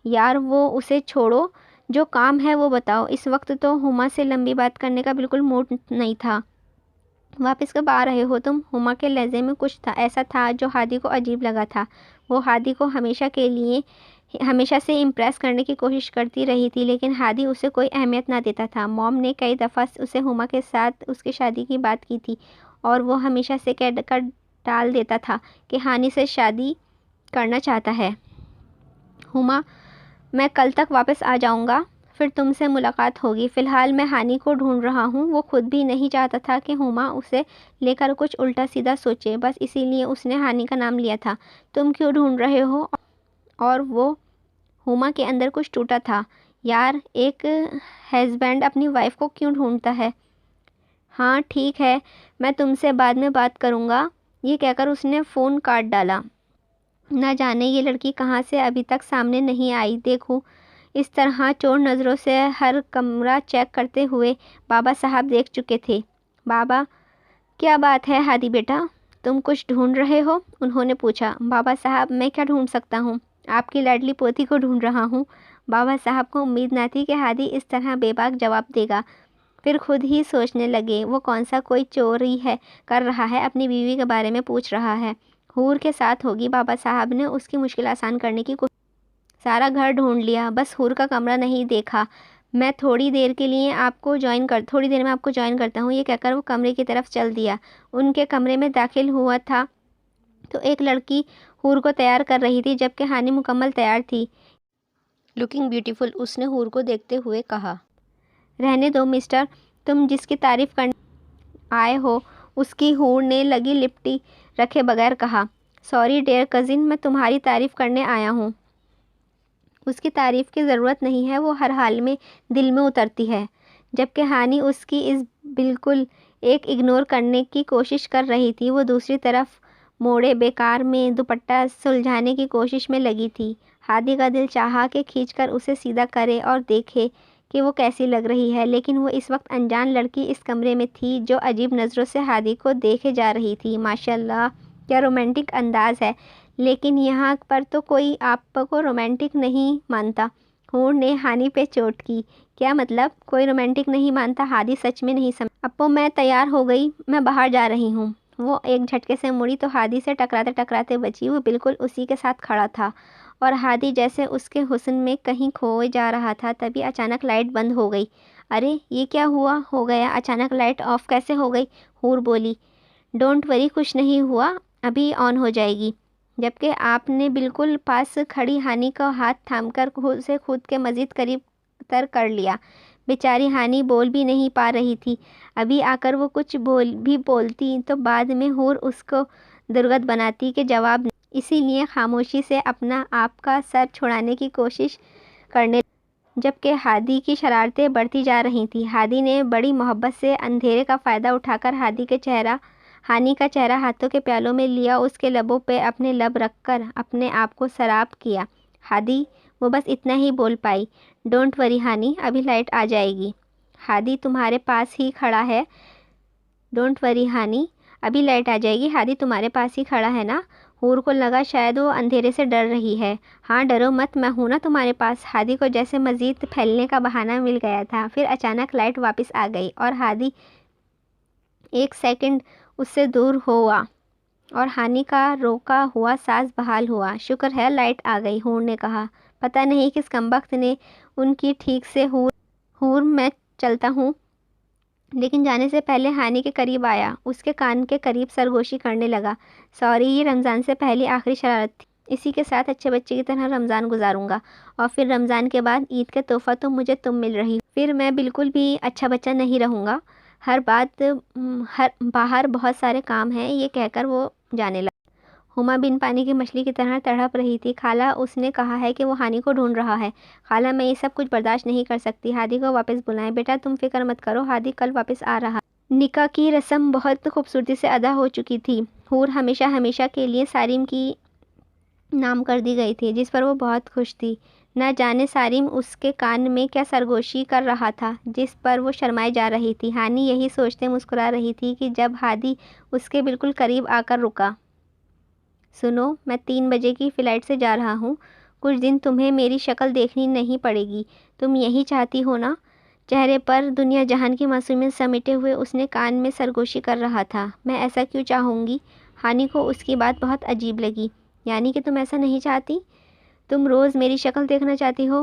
یار وہ اسے چھوڑو، جو کام ہے وہ بتاؤ۔ اس وقت تو ہما سے لمبی بات کرنے کا بالکل موڈ نہیں تھا۔ واپس کب آ رہے ہو تم؟ ہما کے لہجے میں کچھ ایسا تھا جو ہادی کو عجیب لگا تھا۔ وہ ہادی کو ہمیشہ سے امپریس کرنے کی کوشش کرتی رہی تھی، لیکن ہادی اسے کوئی اہمیت نہ دیتا تھا۔ موم نے کئی دفعہ اسے ہما کے ساتھ اس کی شادی کی بات کی تھی، اور وہ ہمیشہ سے کہہ کر ٹال دیتا تھا کہ ہانی سے شادی کرنا چاہتا ہے۔ ہما، میں کل تک واپس آ جاؤں گا، پھر تم سے ملاقات ہوگی۔ فی الحال میں ہانی کو ڈھونڈ رہا ہوں۔ وہ خود بھی نہیں چاہتا تھا کہ ہما اسے لے کر کچھ الٹا سیدھا سوچے، بس اسی لیے اس نے ہانی کا نام لیا تھا۔ تم کیوں ڈھونڈ رہے ہو؟ اور وہ ہما کے اندر کچھ ٹوٹا تھا۔ یار، ایک ہسبینڈ اپنی وائف کو کیوں ڈھونڈتا ہے؟ ہاں ٹھیک ہے، میں تم سے بعد میں بات کروں گا، یہ کہہ کر اس نے فون کاٹ ڈالا۔ نہ جانے یہ لڑکی کہاں سے ابھی تک سامنے نہیں آئی۔ دیکھو، اس طرح چور نظروں سے ہر کمرہ چیک کرتے ہوئے بابا صاحب دیکھ چکے تھے۔ بابا، کیا بات ہے ہادی بیٹا، تم کچھ ڈھونڈ رہے ہو؟ انہوں نے پوچھا۔ بابا صاحب، میں کیا ڈھونڈ سکتا ہوں، آپ کی لاڈلی پوتی کو ڈھونڈ رہا ہوں۔ بابا صاحب کو امید نہ تھی کہ ہادی اس طرح بے باک جواب دے گا، پھر خود ہی سوچنے لگے، وہ کون سا کوئی چوری کر رہا ہے، اپنی بیوی کے بارے میں پوچھ رہا ہے، حور کے ساتھ ہوگی۔ بابا صاحب نے اس کی مشکل آسان کرنے کی کوشش سارا گھر ڈھونڈ لیا، بس حور کا کمرہ نہیں دیکھا۔ میں تھوڑی دیر میں آپ کو جوائن کرتا ہوں، یہ کہہ کر وہ کمرے کی طرف چل دیا۔ ان کے کمرے میں داخل ہوا تھا تو ایک لڑکی حور کو تیار کر رہی تھی، جبکہ ہانی مکمل تیار تھی۔ لکنگ بیوٹیفل، اس نے حور کو دیکھتے ہوئے کہا۔ رہنے دو مسٹر، تم جس کی تعریف کرنے آئے ہو اس کی، حور نے لگی لپٹی رکھے بغیر کہا۔ سوری ڈیئر کزن، میں تمہاری تعریف کرنے آیا ہوں۔ اس کی تعریف کی ضرورت نہیں ہے، وہ ہر حال میں دل میں اترتی ہے۔ جبکہ ہانی اس کی اس بالکل ایک اگنور کرنے کی کوشش کر رہی تھی، وہ دوسری طرف موڑے بیکار میں دوپٹہ سلجھانے کی کوشش میں لگی تھی۔ ہادی کا دل چاہا کہ کھینچ کر اسے سیدھا کرے اور دیکھے کہ وہ کیسی لگ رہی ہے، لیکن وہ اس وقت انجان لڑکی اس کمرے میں تھی جو عجیب نظروں سے ہادی کو دیکھے جا رہی تھی۔ ماشاءاللہ کیا رومانٹک انداز ہے، لیکن یہاں پر تو کوئی آپ کو رومانٹک نہیں مانتا۔ حور نے ہانی پہ چوٹ کی۔ کیا مطلب؟ کوئی رومانٹک نہیں مانتا؟ ہادی سچ میں نہیں سمجھ۔ اپو میں تیار ہو گئی، میں باہر جا رہی ہوں۔ وہ ایک جھٹکے سے مڑی تو ہادی سے ٹکراتے بچی۔ وہ بالکل اسی کے ساتھ کھڑا تھا اور ہادی جیسے اس کے حسن میں کہیں کھوئے جا رہا تھا۔ تبھی اچانک لائٹ بند ہو گئی۔ ارے یہ کیا ہو گیا؟ اچانک لائٹ آف کیسے ہو گئی؟ حور بولی۔ ڈونٹ وری، کچھ نہیں ہوا، ابھی آن ہو جائے گی۔ جبکہ آپ نے بالکل پاس کھڑی ہانی کا ہاتھ تھام کر اسے خود کے مزید قریب تر کر لیا۔ بیچاری ہانی بول بھی نہیں پا رہی تھی۔ ابھی آ کر وہ کچھ بولتی تو بعد میں حور اس کو درگت بناتی کہ جواب نہیں۔ اسی لیے خاموشی سے اپنا آپ کا سر چھڑانے کی کوشش کرنے لگی، جبکہ ہادی کی شرارتیں بڑھتی جا رہی تھیں۔ ہادی نے بڑی محبت سے اندھیرے کا فائدہ اٹھا کر ہانی کا چہرہ ہاتھوں کے پیالوں میں لیا، اس کے لبوں پہ اپنے لب رکھ کر اپنے آپ کو سراب کیا۔ ہادی، وہ بس اتنا ہی بول پائی۔ ڈونٹ وری ہانی، ابھی لائٹ آ جائے گی۔ ہادی تمہارے پاس ہی کھڑا ہے۔ ڈونٹ وری ہانی، ابھی لائٹ آ جائے گی۔ ہادی تمہارے پاس ہی کھڑا ہے نا؟ حور کو لگا شاید وہ اندھیرے سے ڈر رہی ہے۔ ہاں ڈرو مت، میں ہوں نا تمہارے پاس۔ ہادی کو جیسے مزید پھیلنے کا بہانہ مل گیا تھا۔ پھر اچانک لائٹ واپس آ گئی اور ہادی ایک سیکنڈ اس سے دور ہوا اور ہانی کا روکا ہوا سانس بحال ہوا۔ شکر ہے لائٹ آ گئی، حور نے کہا۔ پتہ نہیں کس کمبخت نے ان کی ٹھیک سے حور میں چلتا ہوں۔ لیکن جانے سے پہلے ہانی کے قریب آیا، اس کے کان کے قریب سرگوشی کرنے لگا۔ سوری، یہ رمضان سے پہلی آخری شرارت تھی۔ اسی کے ساتھ اچھے بچے کی طرح رمضان گزاروں گا، اور پھر رمضان کے بعد عید کے تحفہ تو مجھے تم مل رہی ہو۔ پھر میں بالکل بھی اچھا بچہ نہیں رہوں گا۔ باہر بہت سارے کام ہیں، یہ کہہ کر وہ جانے لگا۔ ہما بن پانی کی مچھلی کی طرح تڑپ رہی تھی۔ خالہ، اس نے کہا ہے کہ وہ ہانی کو ڈھونڈ رہا ہے۔ خالہ، میں یہ سب کچھ برداشت نہیں کر سکتی۔ ہادی کو واپس بلائیں۔ بیٹا تم فکر مت کرو، ہادی کل واپس آ رہا ہے۔ نکاح کی رسم بہت خوبصورتی سے ادا ہو چکی تھی۔ حور ہمیشہ کے لیے سارم کی نام کر دی گئی تھی، جس پر وہ بہت خوش تھی۔ نہ جانے سارم اس کے کان میں کیا سرگوشی کر رہا تھا جس پر وہ شرمائے جا رہی تھی۔ ہانی یہی سوچتے مسکرا رہی تھی کہ جب ہادی اس کے بالکل قریب آ کر رکا۔ سنو، میں 3 بجے کی فلائٹ سے جا رہا ہوں۔ کچھ دن تمہیں میری شکل دیکھنی نہیں پڑے گی، تم یہی چاہتی ہو نا؟ چہرے پر دنیا جہان کی معصومیت سمیٹے ہوئے اس نے کان میں سرگوشی کر رہا تھا۔ میں ایسا کیوں چاہوں گی؟ ہانی کو اس کی بات بہت عجیب لگی۔ یعنی کہ تم ایسا نہیں چاہتی؟ تم روز میری شکل دیکھنا چاہتی ہو؟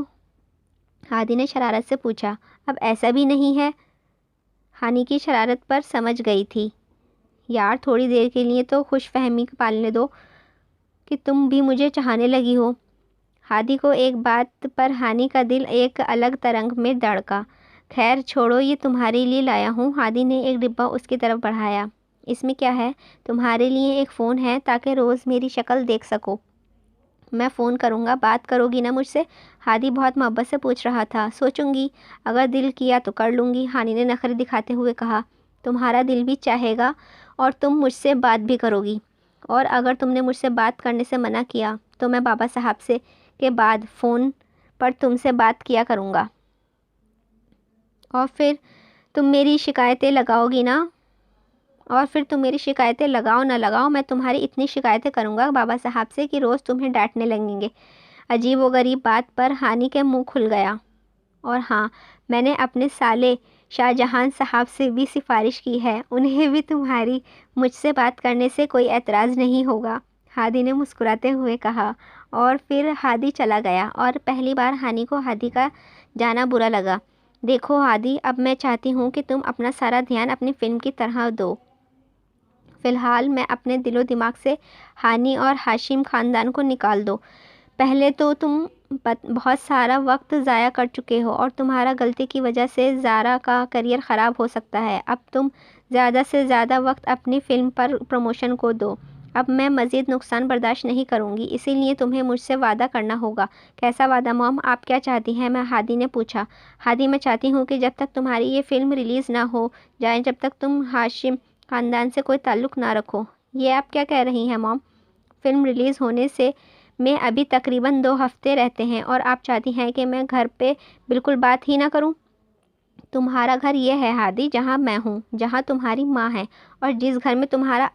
ہادی نے شرارت سے پوچھا۔ اب ایسا بھی نہیں ہے۔ ہانی کی شرارت پر سمجھ گئی تھی۔ یار تھوڑی دیر کے لیے تو خوش فہمی پالنے دو کہ تم بھی مجھے چاہنے لگی ہو۔ ہادی کو ایک بات پر ہانی کا دل ایک الگ ترنگ میں دھڑکا۔ خیر چھوڑو، یہ تمہارے لیے لایا ہوں۔ ہادی نے ایک ڈبہ اس کی طرف بڑھایا۔ اس میں کیا ہے؟ تمہارے لیے ایک فون ہے تاکہ روز میری شکل دیکھ سکو۔ میں فون کروں گا، بات کرو گی نا مجھ سے؟ ہادی بہت محبت سے پوچھ رہا تھا۔ سوچوں گی، اگر دل کیا تو کر لوں گی، ہانی نے نخرے دکھاتے ہوئے کہا۔ تمہارا دل بھی چاہے گا اور تم مجھ سے بات بھی کرو گی، اور اگر تم نے مجھ سے بات کرنے سے منع کیا تو میں بابا صاحب سے کے بعد فون پر تم سے بات کیا کروں گا، اور پھر تم میری شکایتیں لگاؤ گی نا؟ اور پھر تم میری شکایتیں لگاؤ نہ لگاؤ، میں تمہاری اتنی شکایتیں کروں گا بابا صاحب سے کہ روز تمہیں ڈانٹنے لگیں گے۔ عجیب و غریب بات پر ہانی کے منہ کھل گیا۔ اور ہاں، میں نے اپنے سالے شاہ جہان صاحب سے بھی سفارش کی ہے، انہیں بھی تمہاری مجھ سے بات کرنے سے کوئی اعتراض نہیں ہوگا۔ ہادی نے مسکراتے ہوئے کہا، اور پھر ہادی چلا گیا اور پہلی بار ہانی کو ہادی کا جانا برا لگا۔ دیکھو ہادی، اب میں چاہتی ہوں کہ تم اپنا سارا دھیان اپنی فلم کی طرح دو۔ فی الحال میں اپنے دل و دماغ سے ہانی اور ہاشم خاندان کو نکال دو۔ پہلے تو تم بہت سارا وقت ضائع کر چکے ہو اور تمہارا غلطی کی وجہ سے زارا کا کیریئر خراب ہو سکتا ہے۔ اب تم زیادہ سے زیادہ وقت اپنی فلم پر پروموشن کو دو۔ اب میں مزید نقصان برداشت نہیں کروں گی، اسی لیے تمہیں مجھ سے وعدہ کرنا ہوگا۔ کیسا وعدہ مام؟ آپ کیا چاہتی ہیں؟ میں ہادی نے پوچھا۔ ہادی، میں چاہتی ہوں کہ جب تک تمہاری یہ فلم ریلیز نہ ہو جائے، جب تک تم ہاشم خاندان سے کوئی تعلق نہ رکھو۔ یہ آپ کیا کہہ رہی ہیں مام؟ فلم ریلیز ہونے سے میں ابھی تقریباً 2 ہفتے رہتے ہیں اور آپ چاہتی ہیں کہ میں گھر پہ بالکل بات ہی نہ کروں؟ تمہارا گھر یہ ہے ہادی جہاں میں ہوں، جہاں تمہاری ماں ہے، اور جس گھر میں تمہارا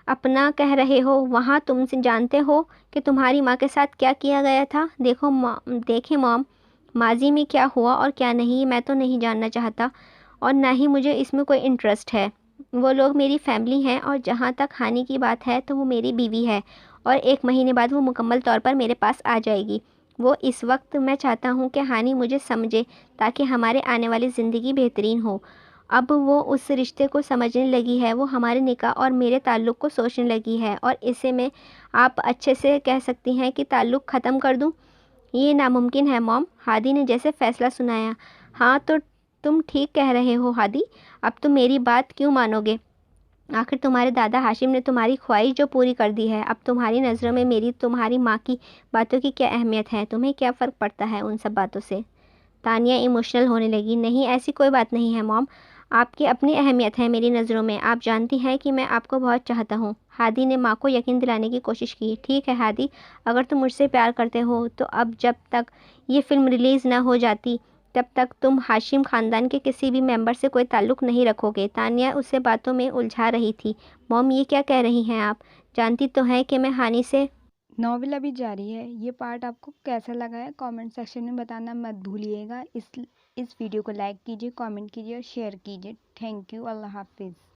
اپنا کہہ رہے ہو، وہاں تم سے جانتے ہو کہ تمہاری ماں کے ساتھ کیا کیا گیا تھا؟ دیکھیں مام، ماضی میں کیا ہوا اور کیا نہیں میں تو نہیں جاننا چاہتا، اور نہ ہی مجھے اس میں کوئی انٹرسٹ ہے۔ وہ لوگ میری فیملی ہیں، اور جہاں تک ہانی کی بات ہے تو وہ میری بیوی ہے، اور 1 مہینے بعد وہ مکمل طور پر میرے پاس آ جائے گی۔ وہ اس وقت میں چاہتا ہوں کہ ہانی مجھے سمجھے تاکہ ہمارے آنے والی زندگی بہترین ہو۔ اب وہ اس رشتے کو سمجھنے لگی ہے، وہ ہمارے نکاح اور میرے تعلق کو سوچنے لگی ہے، اور اسے میں آپ اچھے سے کہہ سکتی ہیں کہ تعلق ختم کر دوں؟ یہ ناممکن ہے مام، ہادی نے جیسے فیصلہ سنایا۔ ہاں تو تم ٹھیک کہہ رہے ہو ہادی، اب تم میری بات کیوں مانو گے؟ آخر تمہارے دادا ہاشم نے تمہاری خواہش جو پوری کر دی ہے، اب تمہاری نظروں میں میری تمہاری ماں کی باتوں کی کیا اہمیت ہے؟ تمہیں کیا فرق پڑتا ہے ان سب باتوں سے؟ تانیہ ایموشنل ہونے لگی۔ نہیں، ایسی کوئی بات نہیں ہے مام، آپ کی اپنی اہمیت ہے میری نظروں میں، آپ جانتی ہیں کہ میں آپ کو بہت چاہتا ہوں۔ ہادی نے ماں کو یقین دلانے کی کوشش کی۔ ٹھیک ہے ہادی، اگر تم مجھ سے پیار کرتے ہو تو اب جب تک یہ فلم ریلیز نہ ہو جاتی تب تک تم ہاشم خاندان کے کسی بھی ممبر سے کوئی تعلق نہیں رکھو گے۔ تانیہ اسے باتوں میں الجھا رہی تھی۔ مام، یہ کیا کہہ رہی ہیں آپ؟ جانتی تو ہیں کہ میں ہانی سے… ناول ابھی جاری ہے۔ یہ پارٹ آپ کو کیسا لگا ہے کامنٹ سیکشن میں بتانا مت بھولیے گا۔ اس ویڈیو کو لائک کیجیے، کامنٹ کیجیے اور شیئر کیجیے۔ تھینک یو، اللہ حافظ۔